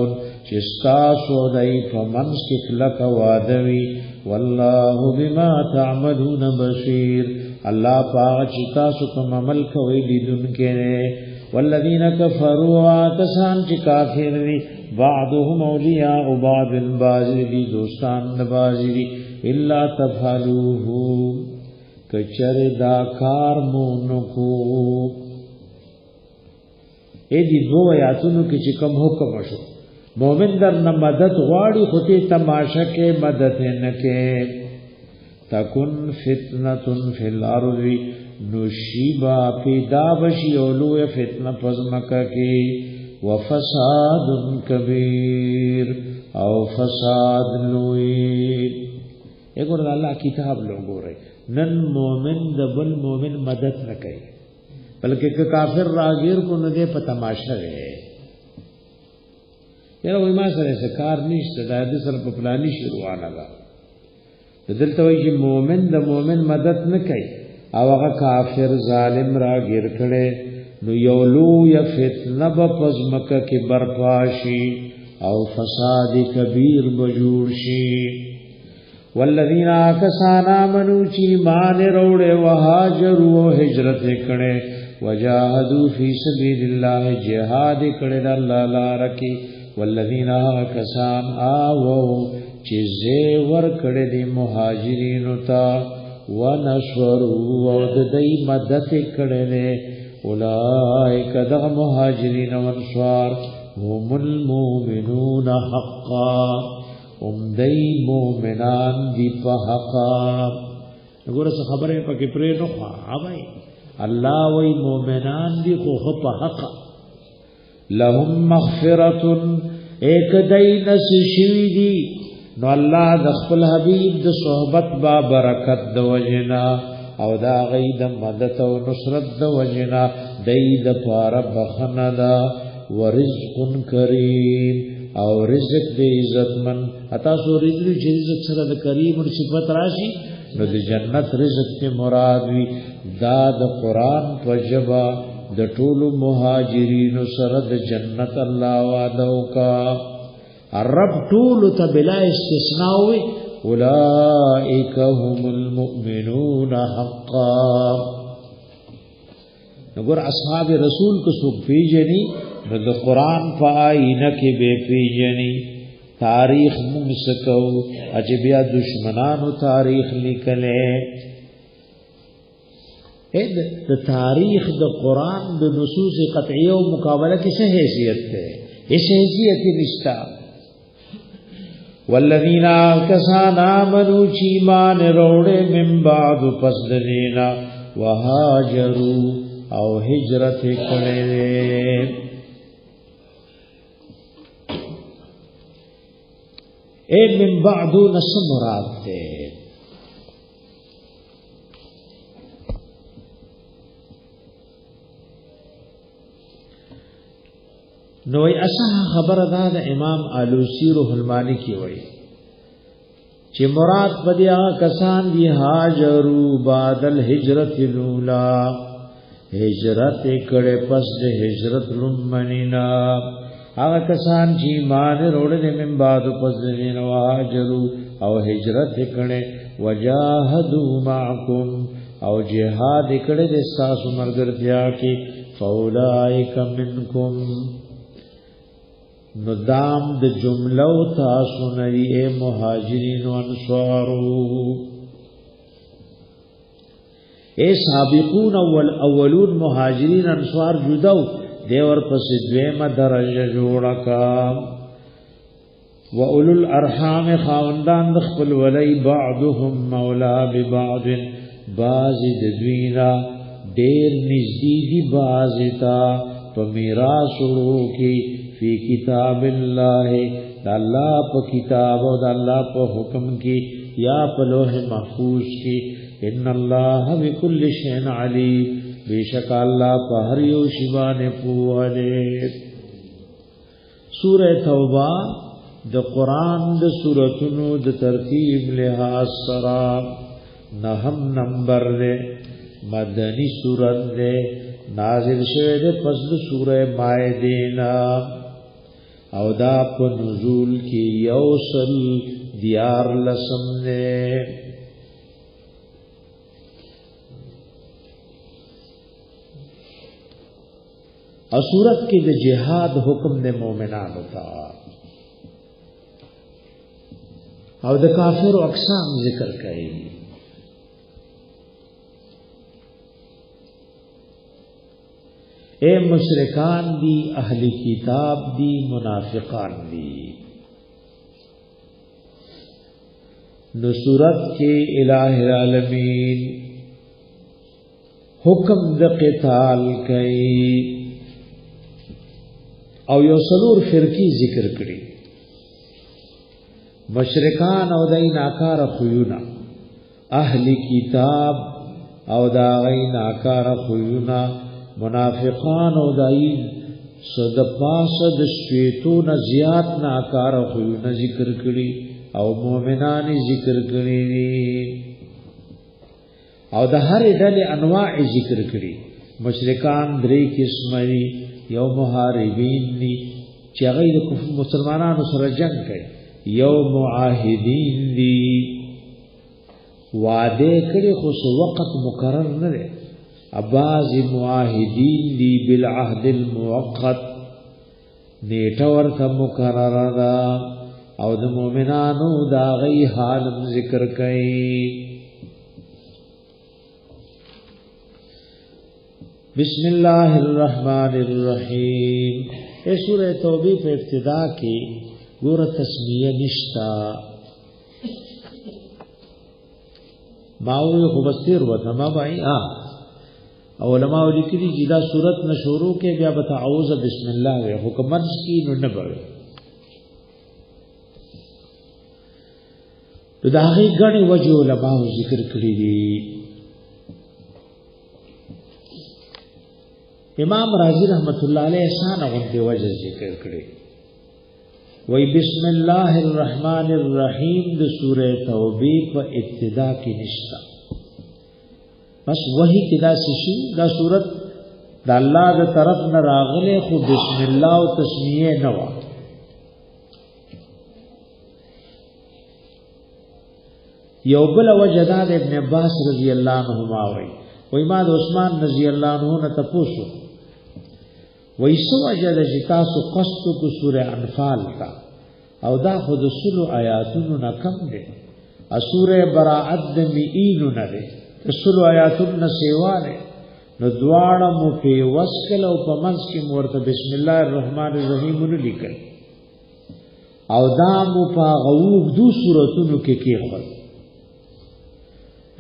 Speaker 1: چستا سو دای فمنس کلک وادوی والله بما تعملون بصیر الله پاک چتا سو کوم عمل کوي لیدون کې والذین کفروا کسان چې کافر دي بعضهم اولیاء بعض البازی دوستان بازی الا تفعلوه کچر دا کار مونکو دی دو آیاتونو کې چې کوم حکم شو مومن در نه مدد غواړي خو ته تماشا کې مدد نه کې تکن فتنه فی الارض نشیبا پیدا بشی اولو فتنه پزمکه کې وفساد کبیر او فساد لوی اګور الله کتاب لوګو رہے نن مومن دبل مومن مدد نہ کوي بلکہ کہ کافر راگیر کو نہ دے پتہ تماشا ہے یاره وای ما سره کار نشته دا د سر په پلاني شروعانه ده دلته وای چې مؤمن د مؤمن مدد نه کوي او هغه کافر ظالم راگیر کړي نو یولو یا فتنه په پزمکه کې برپاشي او فساد کبیر بجوړ شي والذین آکسان آمنوا چی مان روڑے وہاجروا هجرت کڑے وجاہدوا فی سبیل اللہ جہاد کڑے اللہ لارکی والذین آکسان آوو چی زیور کڑے دی مہاجرین تا ونصروا وددی مدد کڑے دے اولائک دغ مہاجرین وانصار هم المؤمنون حقا دی مومنان دی په حقا وګوره څه خبره پکې پرې نو خوا وای الله وی مومنان دی خو په حق لهم مغفرة ایک دینس شوی دی نو الله د خپل حبیب د صحبت با برکت د وجنا او دا غي د مدد او نصرت د وجنا دای د پاره بخندا ورزق کریم او رزق د عزتمن اتا سو رزق سره د کریم او صفات راشي نو د جنت رزق ته مراد وی دا د قران په جبا د ټولو مهاجرین سره د جنت الله وعده کا الرب ټول ته بلا استثناء وی اولئک هم المؤمنون حقا نګور اصحاب رسول کو سو پیجنی نو د قران په آینه کې به پیجنی تاریخ موږ سکو اجبیا دشمنانو تاریخ لیکلې د تاریخ د قران د نصوص قطعیه او مقابله کې څه حیثیت ده هیڅ حیثیت نشتا والذین کسان آمنوا چی ایمان روڑے من بعد پس دنینا وهاجروا او هجرت کړي اے من بعد نس مراد ده نو ای اصح خبر دا د امام علوسی روح المالکی وی چې مراد بدیا کسان دی هاجروا بعد الهجرت الاولى هجرت کړه پس د هجرت لمنینا هغه کسان چې ایمان وروړل من بعد پس د هاجروا او هجرت کړه وجاهدوا معكم او جهاد کړه د تاسو مرګرتیا کې فاولائک منکم ندام د جملو تاسو نری اے مهاجرین و انصارو اے سابقون اولون مهاجرین انصار جدو دیور پس دویم درجه جوڑکا و اولو الارحام خاوندان دخپل ولی بعضهم مولا ببعض بازی ددوینا دیر نزدیدی بازی تا پا میراسو کی فی کتاب اللہ دا اللہ پا کتاب و دا اللہ پا حکم کی یا پا لوح محفوظ کی ان اللہ بکل شین علی بیشک اللہ پا ہر یو شبان پوہلے سورہ توبہ دا قرآن دا سورتنو دا ترتیب لحاظ سرا نہم نمبر دے مدنی سورت دے نازل شوه دے پس دا سورہ مائدینا او دا په نزول کې یوصل دیار لسم نه او صورت کې د جهاد حکم د مؤمنانو ته او د کافر اقسام ذکر کړي اے مشرکان دی اہل کتاب دی منافقان دی نصرت کے الہ العالمین حکم د قتال کئی او یو سلور فرقی ذکر کړي مشرکان او دای ناکار خویونا اهل کتاب او دا غی ناکار خویونا منافقان او دای صد پاس د شیطو نه زیات ناکار خویونا ذکر کړي او مؤمنان ذکر کړي او د هر ډلې انواع ذکر کړي مشرکان درې قسمه یو محاربین دي چې غیر مسلمانانو سره جنگ کوي یو معاهدین دي وعده کړي خو وخت مقرر نه دی اباظ معاهدین دي بالعهد المؤقت نیټه ورته مقرره ده او د مؤمنانو دا غي حال ذکر کوي بسم اللہ الرحمن الرحیم اے سورہ توبہ پہ ابتدا کی گور تسمیہ نشتا ماوی خوبستیر و تمام آئی علماء لیکلي چې دا صورت نه شروع کې بیا به تعوذ بسم الله وي حکمت کی نه بوي دا هغه غني وجه علماء ذکر کړی دي امام رازی رحمت الله علیه شان غوډه وجه ذکر کړی وی بسم الله الرحمن الرحیم د سوره توبه په ابتدا کې نشتا بس وਹੀ کې دا شي دا صورت د الله د طرف نه راغله خو بسم الله او تسمیه نه و یو بل وجدا د ابن عباس رضی الله عنهما وی ما د عثمان رضی الله عنه نه تاسو وی سو وجد جتاسو قصد کو سوره انفال کا او دا خود سلو آیاتونو نا کم دے سوره براعت د میئینو نا دے سلو آیاتونو نا سیوا دے نو دوارا مفی وسکل او پمنس کی مورت بسم اللہ الرحمن الرحیم نو لکل او دا مفا غووب دو سورتونو کی خود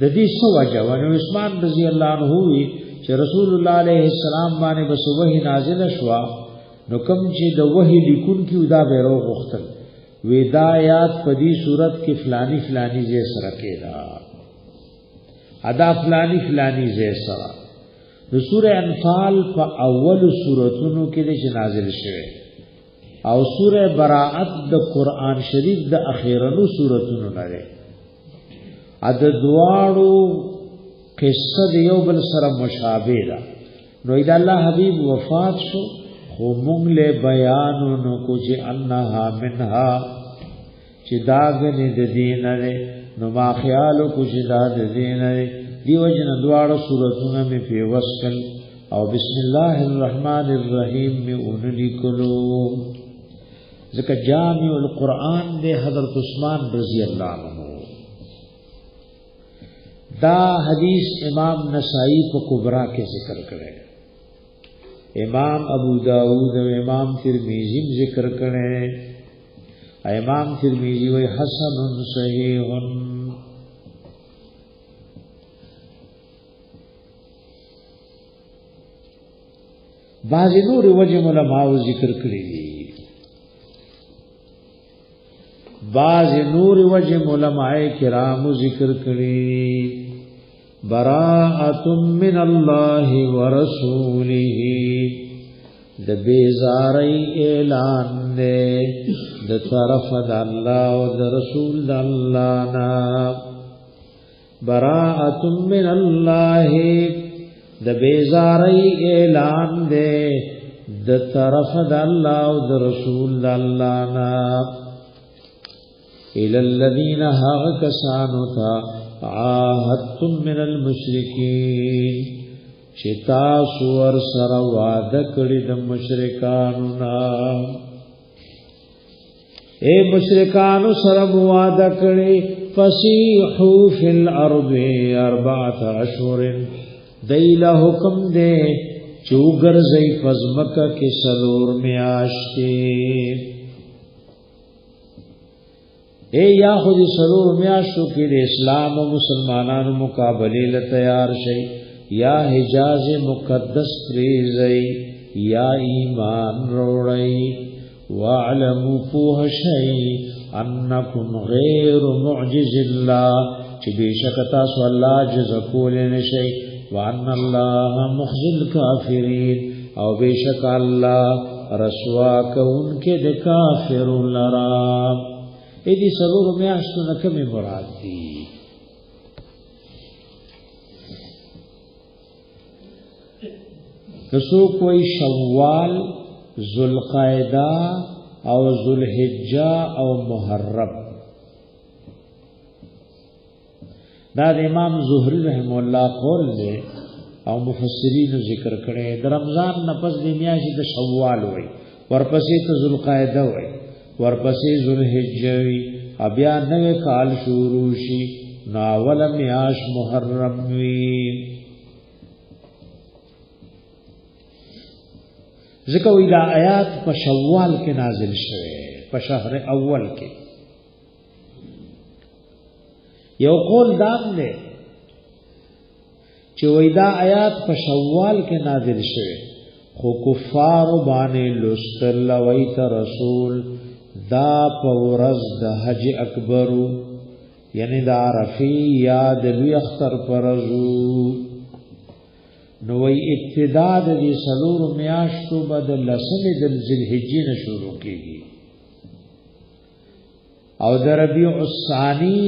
Speaker 1: د دې سو وجه ونو عثمان رضی الله عنه وی چې رسول الله علیه السلام باندې بس وحی نازل شوا نو کوم چې د وحی لیکون کی دا بیرو غختل ودایات په دې صورت کې فلانی فلانی زې سره کېدا ادا فلانی فلانی زې سره د سوره انفال په اول سوراتونو کې د نازل شوه او سوره براءت د قران شریف د اخیرنو سوراتونو نه ده ا د دواړو قصه د یو بل سره مشابه ده نو اذا الله حبیب وفات شو خو مونږ له بیانونو کو چې انها منها چې داغنه د دین نه نو ما خیال کو چې دا د دین نه دیو جن دواړو سوراتونو می په وسکل او بسم الله الرحمن الرحیم می اون لیکلو ځکه جامع القرآن د حضرت عثمان رضی الله عنه دا حدیث امام نسائی کو کبرا کے ذکر کرے امام ابو داود و امام ترمذی ذکر کرے امام ترمذی و حسن صحیح بعض نور وجه علماء ذکر کړی بعض نور وجه علماء کرام ذکر کړی براءت من الله ورسوله د بیزاری اعلان دے د طرف د الله او د رسول د الله نا براءت من الله د بیزاری اعلان دے د طرف د الله او د رسول د الله نا الى الذين هاغ کسانو تا عاهدتم من المشرکین چتا سور سره وعده کړی د مشرکانو نا اے مشرکانو سره وعده کړی فسیحوا فی الارض 4 اشهر دیل حکم دے چوگر زئی فزمکه کې سلور میاشتې اے یا خود سرور میاشتو کی د اسلام و مسلمانانو مقابله ل تیار شي یا حجاز مقدس پریزئی یا ایمان روڑئی وعلموا فوه شئی انکم غیر معجز اللہ چی بیشکتا سو اللہ جزکول نشئی وان اللہ مخزی الکافرین او بیشک اللہ رسوا کون کے د کافر لرام ایدی سرور میاشتو نکمی مراد دی کسو کوئی شوال ذوالقعدہ او ذوالحجہ او محرم دا د امام زهری رحم الله قول دے او مفسرین ذکر کړي د رمضان نفس د میاشتې د شوال وای ورپسې ته ذوالقعدہ وای ورپسې ذوالحجہ وی بیا نوې کال شروع شي ناول میاش محرم وی ذکر ویلا آیات په شوال کې نازل شوه په شهر اول کې یو قول دام نه چې وېدا آیات په شوال کې نازل شوه خو کفار باندې لستل وایت رسول دا په ورځ د حج اکبر یعنی د عرفی یاد لوی اختر پرزو نو وی ابتدا د دې سلور میاشتو بدل لسمه د ذوالحجې نه شروع کیږي او د ربیع الثانی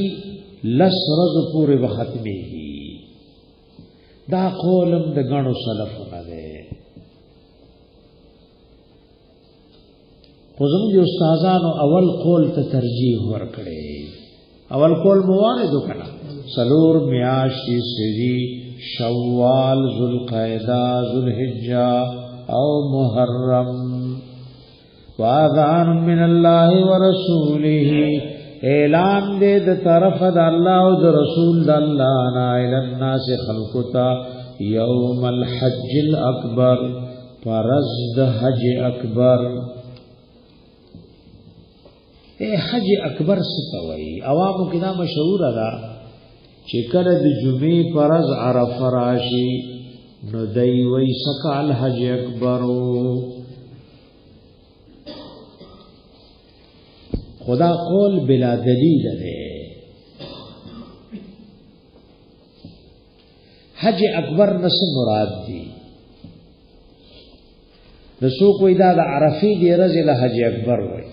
Speaker 1: لس ورځې پورې به ختميږي دا قولم د غنو سلفونه ده خو زموږ استادانو اول قول ته ترجیح ورکړي اول قول موارد وکړه سلور میاشتې سری شوال ذوالقعده ذوالحجه او محرم واذان من الله ورسوله اعلان دې د طرف د الله او د رسول د الله نه الى الناس خلقتا يوم الحج الاكبر فرض د حج اکبر حج اکبر ستوي عوامو کې دا مشهور ده چې کله د جمعې فرض عرفه راشي نو دای وای سکال حج اکبر خدا قول بلا دلیل ده حج اکبر نس مراد دی رسو کوئی دا عرفی دی رضی له حج اکبر وای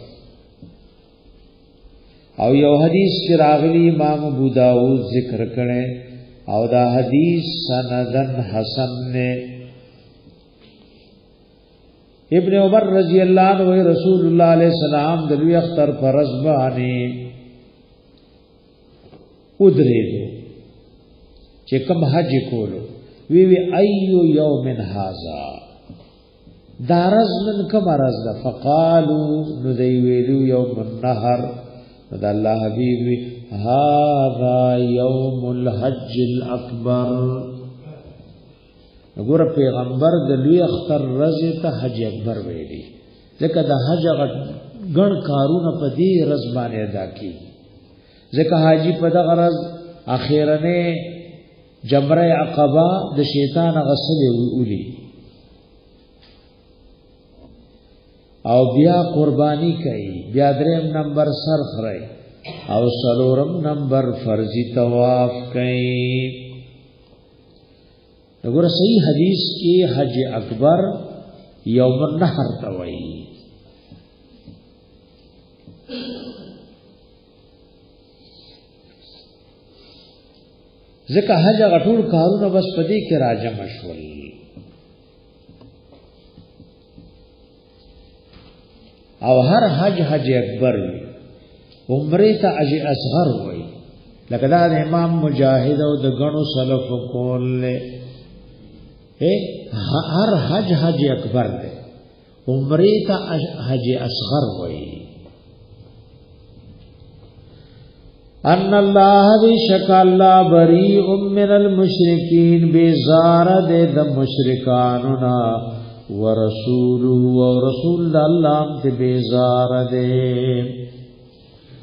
Speaker 1: او یو حدیث کی راغلی امام ابو داود ذکر کړي او دا حدیث سندن حسن نے ابن عمر رضی اللہ عنہ رسول اللہ علیہ السلام دلوی اختر فرض باندې ودریدو چې کوم حج کولو وی ایو یوم هذا دارز من کوم راز ده فقالو نو دی ویلو یوم النهر دا الله حبیب هذا یوم الحج الاکبر وګوره پیغمبر د لوی اختر ورځ ته حج اکبر ویلي ځکه د حج غن کارونه په دې ورځ باندې ادا کیږي ځکه حاجی په دغه ورځ اخیرنه جمره عقبه د شیطان غسل ویلي او بیا قربانی کوي بیا دریم نمبر سر خړی او سلورم نمبر فرضی طواف کوي وګوره صحیح حدیث کې حج اکبر یوم النحر توي ځکه حج غټول کارونه بس پدې کې راجم شول او هر حج حج اکبر وي عمره ته حج اصغر وي لکه دا امام مجاهد او د غنو سلف کول له هر حج حج اکبر ده عمره ته حج اصغر وي ان الله بشک الله بریء من المشرکین بیزار ده د مشرکاننا ورسوله ورسول الله ته بیزار ده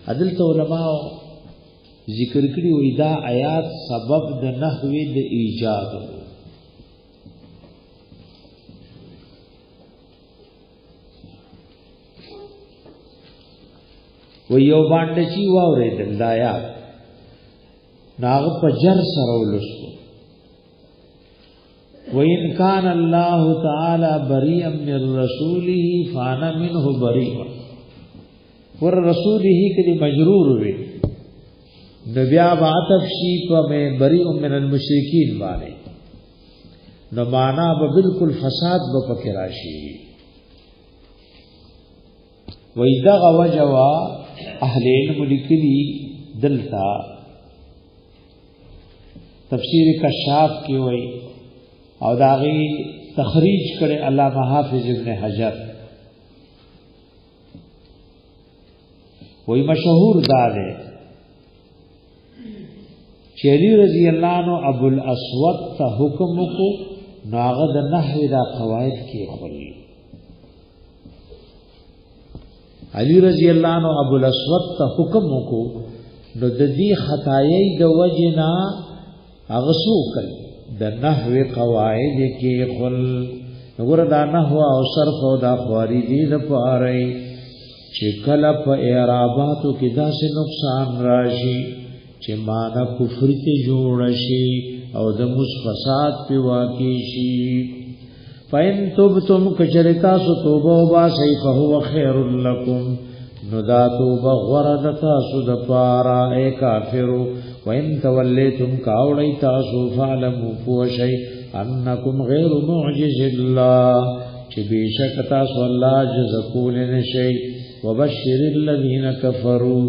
Speaker 1: عدل علماء ذکر کړي وې دا آیات سبب د نحوی د ایجاد و یو باندې چې واورې د آیات ناغ په جر سره ولستو وَإِنْ كَانَ اللَّهُ تَعَالَى بَرِيئًا مِنْ رَسُولِهِ فَأَنَا مِنْهُ بَرِيءٌ ور رسوله کلی مجرور وي نبي عطف شي په بریء من المشرکین باندې نو معنا به بالکل فساد به پکې راشي وإذا وجوا اهل علم لیکلي دلتا تفسیر کشاف کې وای او داغي تخریج کړي علامه حافظ ابن حجر وای مشهور دا ده چې علی رضی الله عنه ابو الاسود ته حکم کو ناغه د نحوی دا قواعد کې خپل علی رضی الله عنه ابو الاسود ته حکم کو نو د دې خدای د وجنا هغه سو کړ د نحو قواعد کې خل وګوره دا نحو او صرف او دا خواري دي د پاره چې کله په اعراباتو کې داسې نقصان راشي چې معنا کفر ته جوړ شي او د مصفصات په واقع شي فین تبتم کچرتا سو توبه با سی فهو خیر لکم نو دا توبه غرد تاسو د پارا اے کافرو وین تولیتم کاوڑی تاسو فعلمو پوشی انکم غیر معجز اللہ چی بیشک تاسو اللہ جزکول نشی وبشر الذین کفروا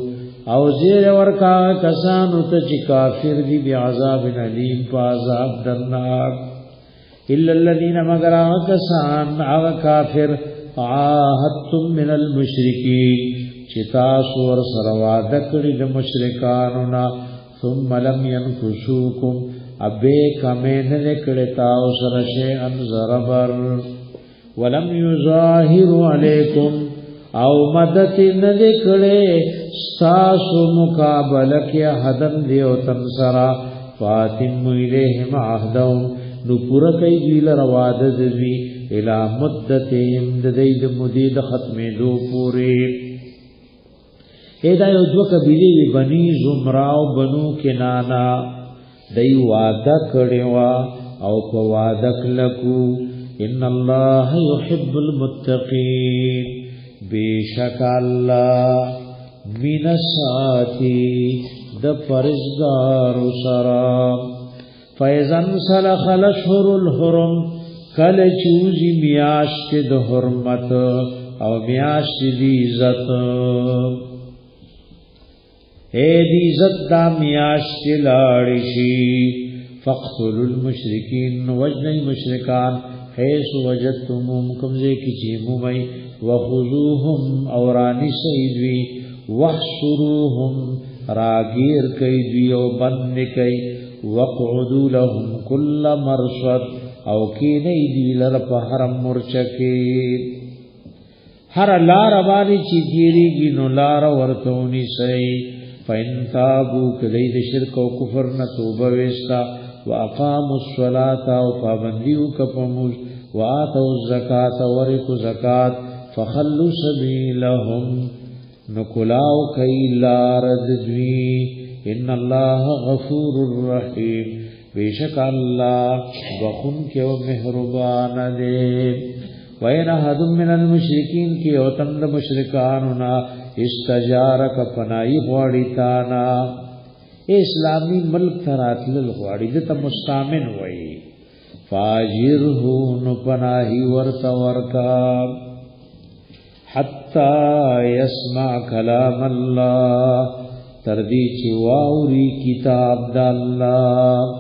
Speaker 1: او زیر ورکا کسانو تا چی کافر دی بعذاب علیم پا عذاب درناک الا الذين مگر کسان او کافر عاهدتم من المشرکین چتا سور سروا دکړي د مشرکانو نا ثم لم ينكشوكم ابه کمن نکړه تاسو سره شی ان زربر ولم يظاهر عليكم او مدد نکړه تاسو مقابله کې حدن دیو تم سرا فاتم الیهم عهدهم نو پورا کئی دیل رواد دوی الى مدتهم دید مدید ختم دو پوری ایدہ یو دو کبیلی وی بنی زمراو بنو کنانا دی وعدہ کڑیوا او پا وعدک لکو ان اللہ یحب المتقین بیشک اللہ من ساتی د پرزگار سرام فیضن سلخ الاشهر الحرم کل چوزی میاشت د حرمت او میاشت دی عزت اے دی عزت دا میاشت لاړشی فقتلوا المشرکین وجنی مشرکان حیث وجدتموم کمزے کی چیمومی وخذوهم اورانی سیدوی وحشروهم راگیر کئی دوی او بند کئی وقعدوا لهم كل مرصد او کینی دی لر په حرم مرچکی هر لار باندې چې دیریږي نو لار ورتونی سي فین تابو کلی د شرک او کفر نه توبه وستا واقاموا الصلاه او پابندیو کپموز واتوا الزکات ورکو زکات فخلوا سبیلهم نکلاو کای لار دوی ان الله غفور الرحیم بیشک اللہ بخون کے و مہربان دے وین احد من المشرکین کی اوتند مشرکاننا استجارک پنائی غواڑی تانا اسلامی ملک تراتل الغواڑی دتا مستامن وئی فاجرہو پناہی ورتا ورکا حتی یسمع کلام اللہ تردی چی واوری کتاب دا اللہ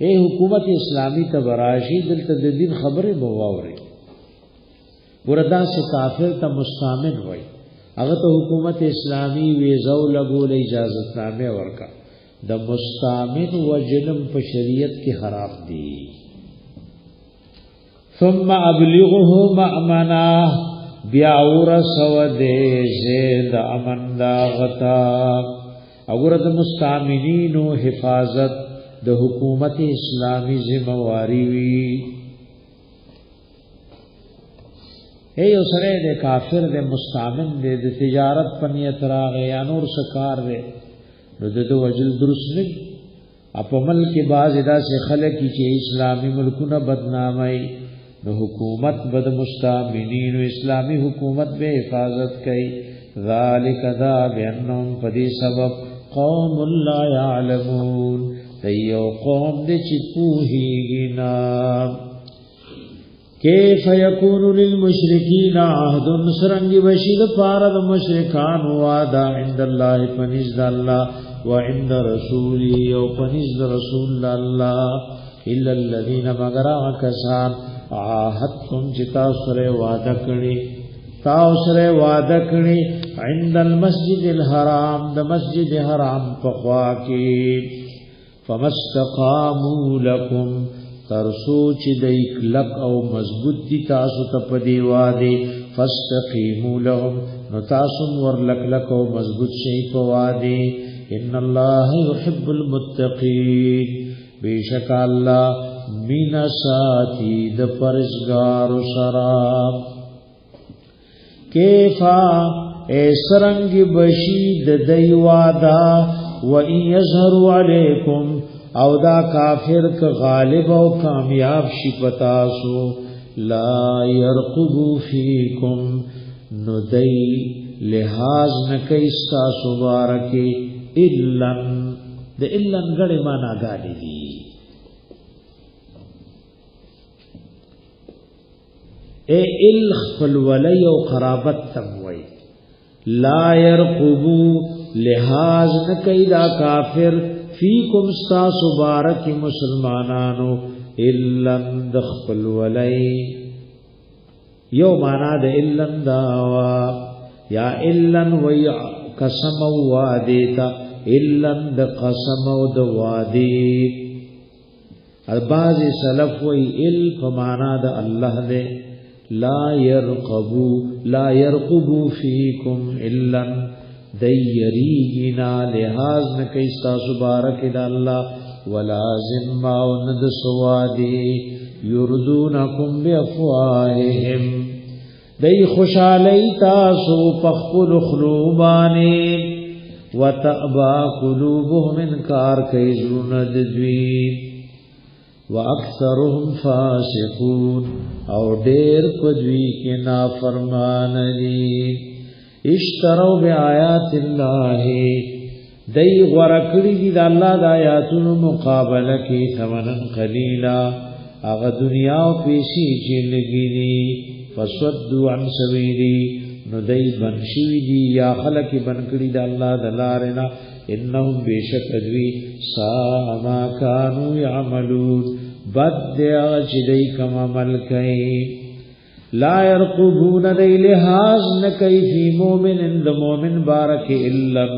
Speaker 1: اے حکومت اسلامی تبراشی دلتا دین خبر بواوری وردا سے کافر تا مستامن ہوئی اگر تو حکومت اسلامی ویزو لگو لی اجازت نامے ورکا دا مستامن و جنم پا شریعت کی خراب دی ثم ابلغه مأمنا بیاور سو دے زید امن دا غتا اگرد مستامنین و حفاظت د حکومت اسلامی ذمہواری وی اے یو سره د کافر د مستامن د تجارت پنیت راغ یا نور سکار دے نو د وجل درست نه اپ ملک باز ادا سے خلق کی اسلامی ملکونه بدنامای نو حکومت بد مستامنین و اسلامی حکومت بے حفاظت کئی ذالک دا بینہم پدی سبب قوم لا یعلمون دیو قوم دے چپوہی گنا کیف یکون للمشرکین عہد سرنگی بشید پارد مشرکان وعدا عند اللہ پنزد اللہ وعند رسولی و پنزد رسول اللہ الا الذین مگر آکسان عاہدتم چتا سرے وعدہ کری تاو سرے وعدہ کری عند المسجد الحرام دا مسجد حرام پخوا کی فمستقاموا لکم ترسو چی دیک لک او مضبوط دی تاسو تپدی وعدے فاستقیموا لهم نو تاسو ور لک لک او مضبوط شئی پوعدے ان اللہ يحب المتقین بیشک اللہ من ساتی د پرزگار سرام کیفا اے سرنگ بشید دیوادا و این یظہروا علیکم او دا کافر کا غالب او کامیاب شی پتاسو لا یرقبو فیکم ندی لحاظ نکی استاسو بارکی اللن دا اللن گڑی مانا گالی دی اے الخفل ولی و قرابت تموی لا يرقبو لحاظ نکی دا کافر فیکم ستاسو بارکی مسلمانانو اللن دخفل ولی یو مانا دا اللن داوا یا اللن وی قسم و وادیتا اللن دا قسم و دا وادی بعض سلف وی ال فمانا دا اللہ دے لا يرقبو فیکم اللن دیریگینا لحاظ نکیستا سبارک دا اللہ ولازم ماؤند سوادی یردونکم بیافواہہم دی خوشالی تاسو پخپل خلوبانی وتأبا قلوبهم انکار کیزرون ددوین وَأَكْثَرُهُمْ فَاسِقُونَ او دیر پدوی کے نافرمان دی اشتروا بآیات اللہ دی غرکڑی دی دا اللہ دا آیاتون مقابلہ کی ثمنا قلیلا اغا دنیا و پیسی چلگی دی فسودوا عن سبیلی نو دی بنشوی دی یا خلق بنکڑی دا اللہ دا لارنا انہم بیشک ادوی ساء ما کانو یعملون بد دیا چدی کم عمل کئی لا يرقبون دی لحاظ نکی فی مومن اند مومن بارک اللہ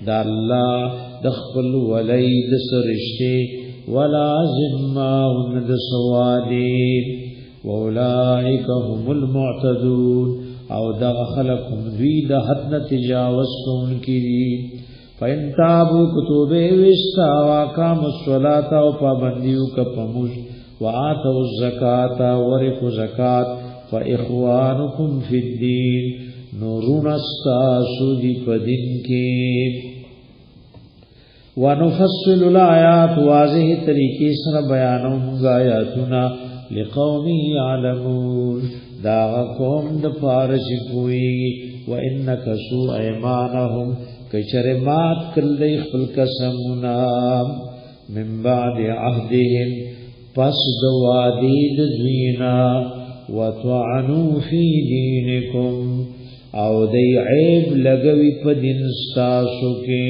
Speaker 1: دا اللہ دخل ولی دسرشتے ولا ذماؤن دسوادی وَأُولَئِكَ هُمُ الْمُعْتَدُونَ او دا خلقم دوی دا حد نتجاوز کون کی دی فَإِن تَابُوا كُتُوبِ وِسْتَا وَأَقَامُوا الصَّلَاةَ وَپابندیو کپموش وَآتَوُا الزَّكَاةَ وَرِقُوا زَكَاةَ فَإِخْوَانُكُمْ فِي الدِّينِ نورون استاسو دی پدن کی وَنُفَصِّلُ الْآيَاتِ واضح طریقے سر بیانوں منگا آیاتنا لقوم یعلمون دا قوم د پارش کوئی وَإِنَّكَسُوا أَيْمَانَهُمْ کچرمات کلی خپل قسمنا من بعد عهدهم پس دوادی دوینا وَطَعَنُوا فِي دِينِكُمْ او دی عیب لگوی پا دین ستاسو کے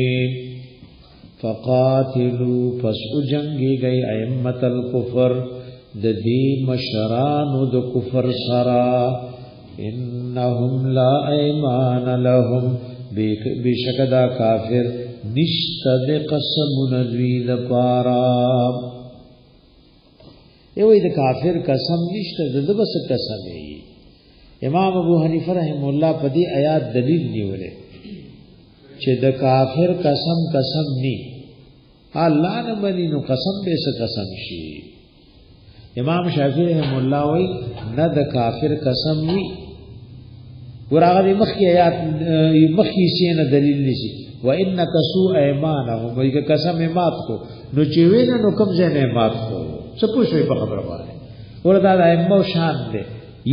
Speaker 1: فقاتلوا پس اجنگی گئی ائمت الکفر دی مشرانو د کفر سرا انہم لا ایمان لهم بشکدا کافر نشتد قسم ندوی د پارا ایوی د کافر قسم نشتد د بس قسم ای امام ابو حنیفه رحم الله په دې آیات دلیل نیولې چې د کافر قسم نی الله نه مني نو قسم به څه قسم شي امام شافعی رحم الله وی نه د کافر قسم وی ورغه مخکی آیات مخکی سین دلیل نشي و انک سو ایمانهم وی قسم مات کو نو چې وینه نو کوم ځای نه مات کو څه پوښوي په خبره باندې وردا د ایمو شان دی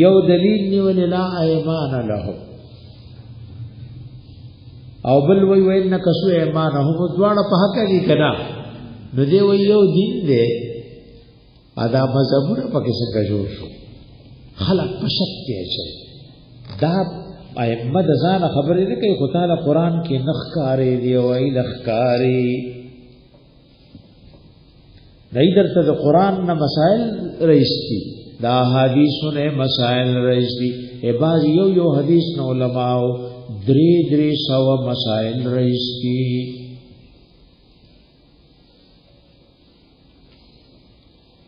Speaker 1: یو دلیل نیول لا ایمان له او بل وی انک سو ایمانهم دواړه په حق دي کنا نو دی وی یو دین دی ادا مذهبونه پکې څنګه جوړ شو خلق په شک کې شي دا ائمه د ځان خبرې نه کوي خدای له قران کې نخکارې دی او ای لخکارې دای درته د قران نه مسائل رئیسي دا حدیثو نے مسائل رئیسی بعض یو حدیث نے علماء دری سو مسائل رئیس کی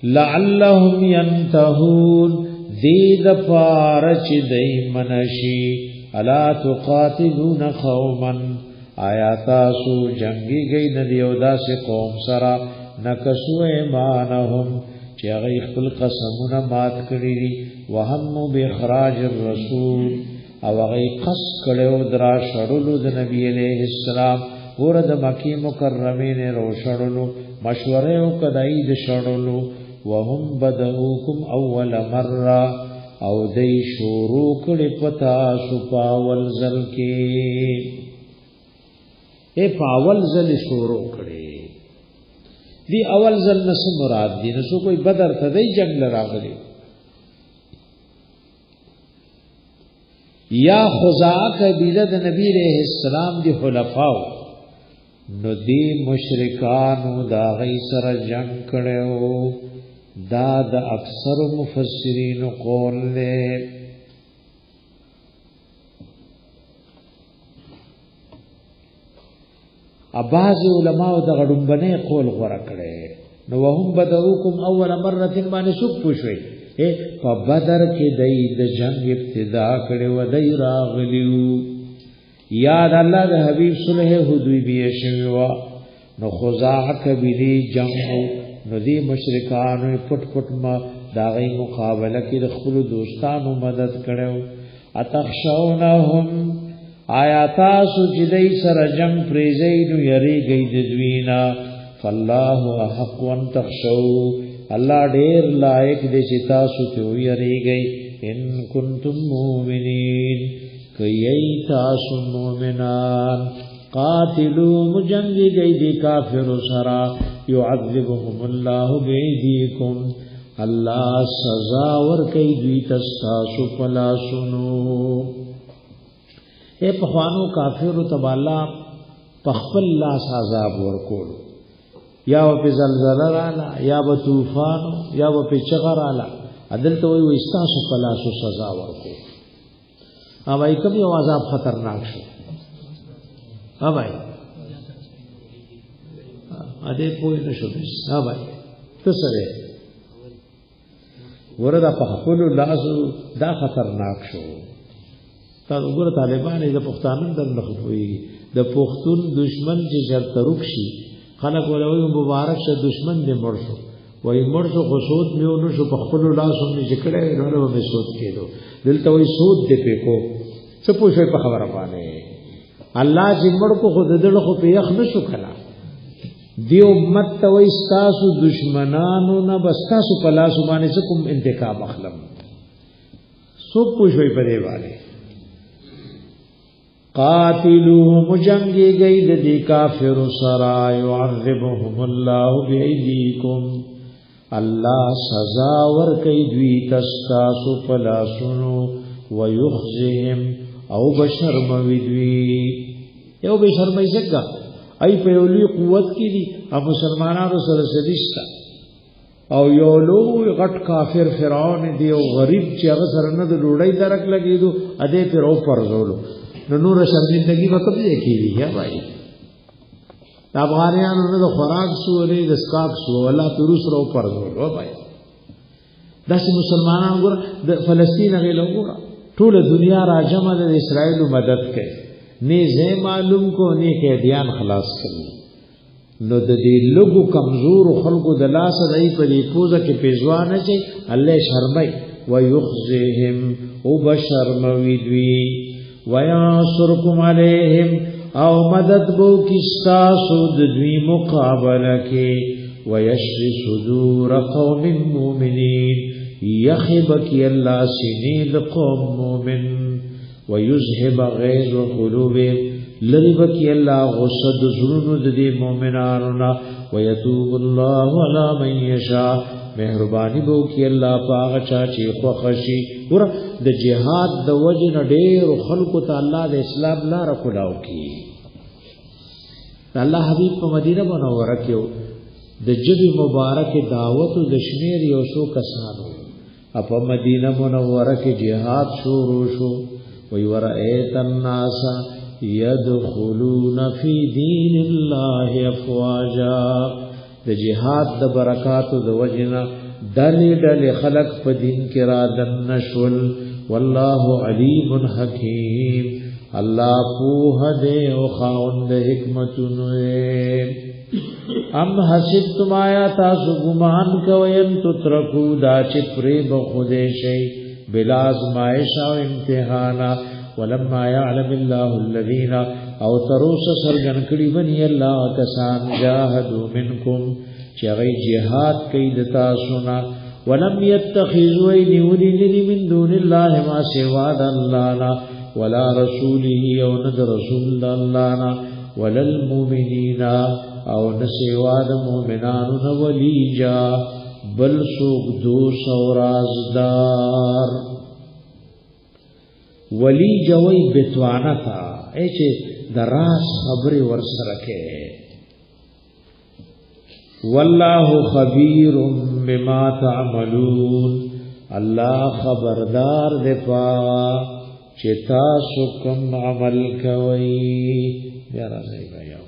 Speaker 1: لعلهم ینتہون دید پارچ دی منشی الا تقاتلون قوما آیاتاسو جنگی گئی ندیو دا سے قوم سرا نکسو ایمانهم چې هغه خپل قسمونه مات کړی دي وهم باخراج الرسول او هغه قص کړو درا شړلو د نبی علیہ السلام ورته مکی مکرمه نه روشړلو مشوره او کدای د شړلو وهم بدؤکم اول مره او دای شروع کړي پتا سو پاول زل کې اے پاول زل شروع کړي دی اول زل نس مراد دي نو کوئی بدر ته دی جنگ لراغلی یا خزاعه قبیله د نبی علیہ السلام دی حلفاء نو دی مشرکانو دا غی سره جنگ کړو دا د اکثر مفسرین قول له اباظ علماء د غډمبنه قول غوړه کړي نو وهم بدروکم اول مره باندې سوق پوښوي په بدر کې دای د جنگ ابتدا کړي و دای راغلیو یاد الله د حبیب صلح حدیبیه شوی نو خزاعه کبیری جنگ نو دی مشرکانو پټ پټ ما داغی مقابله کې د خپل دوستانو مدد کړو اتخشونهم آیاتا سجدی سر جنگ پریزی نو یری گئی ددوینا فالله احق وان تخشو الله ډیر لایق دې چې تاسو ته یری گئی ان کنتم مؤمنین کای تاسو مؤمنان قاتلوا مجنگی گئی دی کافر سرا یعذبهم الله بیدیکم الله سزا ور کوي دوی تاسو پلا سنو اے پخوانو کافر تبالا پخپل لاس عذاب ورکول یا په زلزلہ رالا یا په طوفان یا په چغر رالا عدل ته وي استاسو پلا سو سزا ورکو اوای کوم یو عذاب خطرناک شو اوای اده پوی نشو بس اوای ته سره وردا په خپل لاس دا خطرناک شو تا وګوره طالبان د پښتانه در نخوي د پښتون دشمن چې چرته رکشي خلک ولوي مبارک شه دشمن دې مړ شو وای مړ شو خو سود میو نو شو په خپل لاس هم نه جکړې نو به سود کېدو دلته وای سود دې پکو څه پوښي په خبره باندې الله چې مړ کو خود دې خو په یخ نشو کلا دی امت ته وای تاسو دشمنانو نه بس تاسو په لاس باندې کوم انتقام اخلم سو پوښي په دې باندې قاتلوا مجنگی گئی دی کافر سرا یعذبهم الله بیدیکم الله سزا ور کوي دوی تاسو فلا سنو ويخزهم او بشرم دوی یو بشرم زګه ای په یولي قوت کې دي او مسلمانانو سره سديشتا او یو لوی غټ کافر فرعون دی او غریب چې هغه سره نه د ډوډۍ درک لګیدو اده پر او پرزولو نو نور شرمندگی وکړ دې کیږي یا بھائی افغانانو نه د خوراک سو لري د سکاک سو ولا تروس رو پرزول و بھائی داسې مسلمانانو ګور د فلسطین غیلو ګور ټول دنیا را جمع د اسرائیل مدد کوي نه زه معلوم کو نه کې دیان خلاص کړي نو د دې لوګو کمزور خلکو د لاس دای په دې پوزه کې پیژوانه چي الله شرمای و یخزهم او بشرموي دوی وینصرکم علیہم او مدد بو کستا سود دوی مقابلہ کے ویشفی صدور قوم مومنین یخبکی اللہ سنید قوم مومن ویزہب غیظ قلوب لربکی اللہ غصد ظلون دی مومناننا ویتوب اللہ علی من یشاء مهربانی بو کی الله پاغه چا چې خوښي ور د جهاد د وجن ډېر خلق ته الله د اسلام لار کولاو کی الله حبیب په مدینه منوره کې د جبی مبارک دعوت د شمیر یو شو کسانو په مدینه منوره کې جهاد شروع شو وی ورایت الناس يدخلون فی دین الله افواجا د جهاد د برکاتو د وجنا دلی دلی خلق په دین کې را دن نشول والله علیم حکیم الله په دې او خاوند حکمتونه ام حسبتم آیا تاسو گمان کوئن تترکو دا چه پری بخوده شئی بلا ازمائش و امتحانا ولما یعلم اللہ الذین او تروس سرگن کری بنی اللہ کسان جاہدو منکم چغی جہاد کئی دتا سنا ولم يتخذوا نیولی لنی من دون اللہ ما سواد اللہنا ولا رسوله او ند رسول اللہنا ولا المؤمنین او نسواد مؤمنان ولیجا بل سوق دوس و رازدار ولیجا وی بتوانا تا ایچے دراس خبری ورسرکے واللہ خبیر بما تعملون اللہ خبردار دے پاوا چتا سکم عمل کوئی پیارا نہیں گیا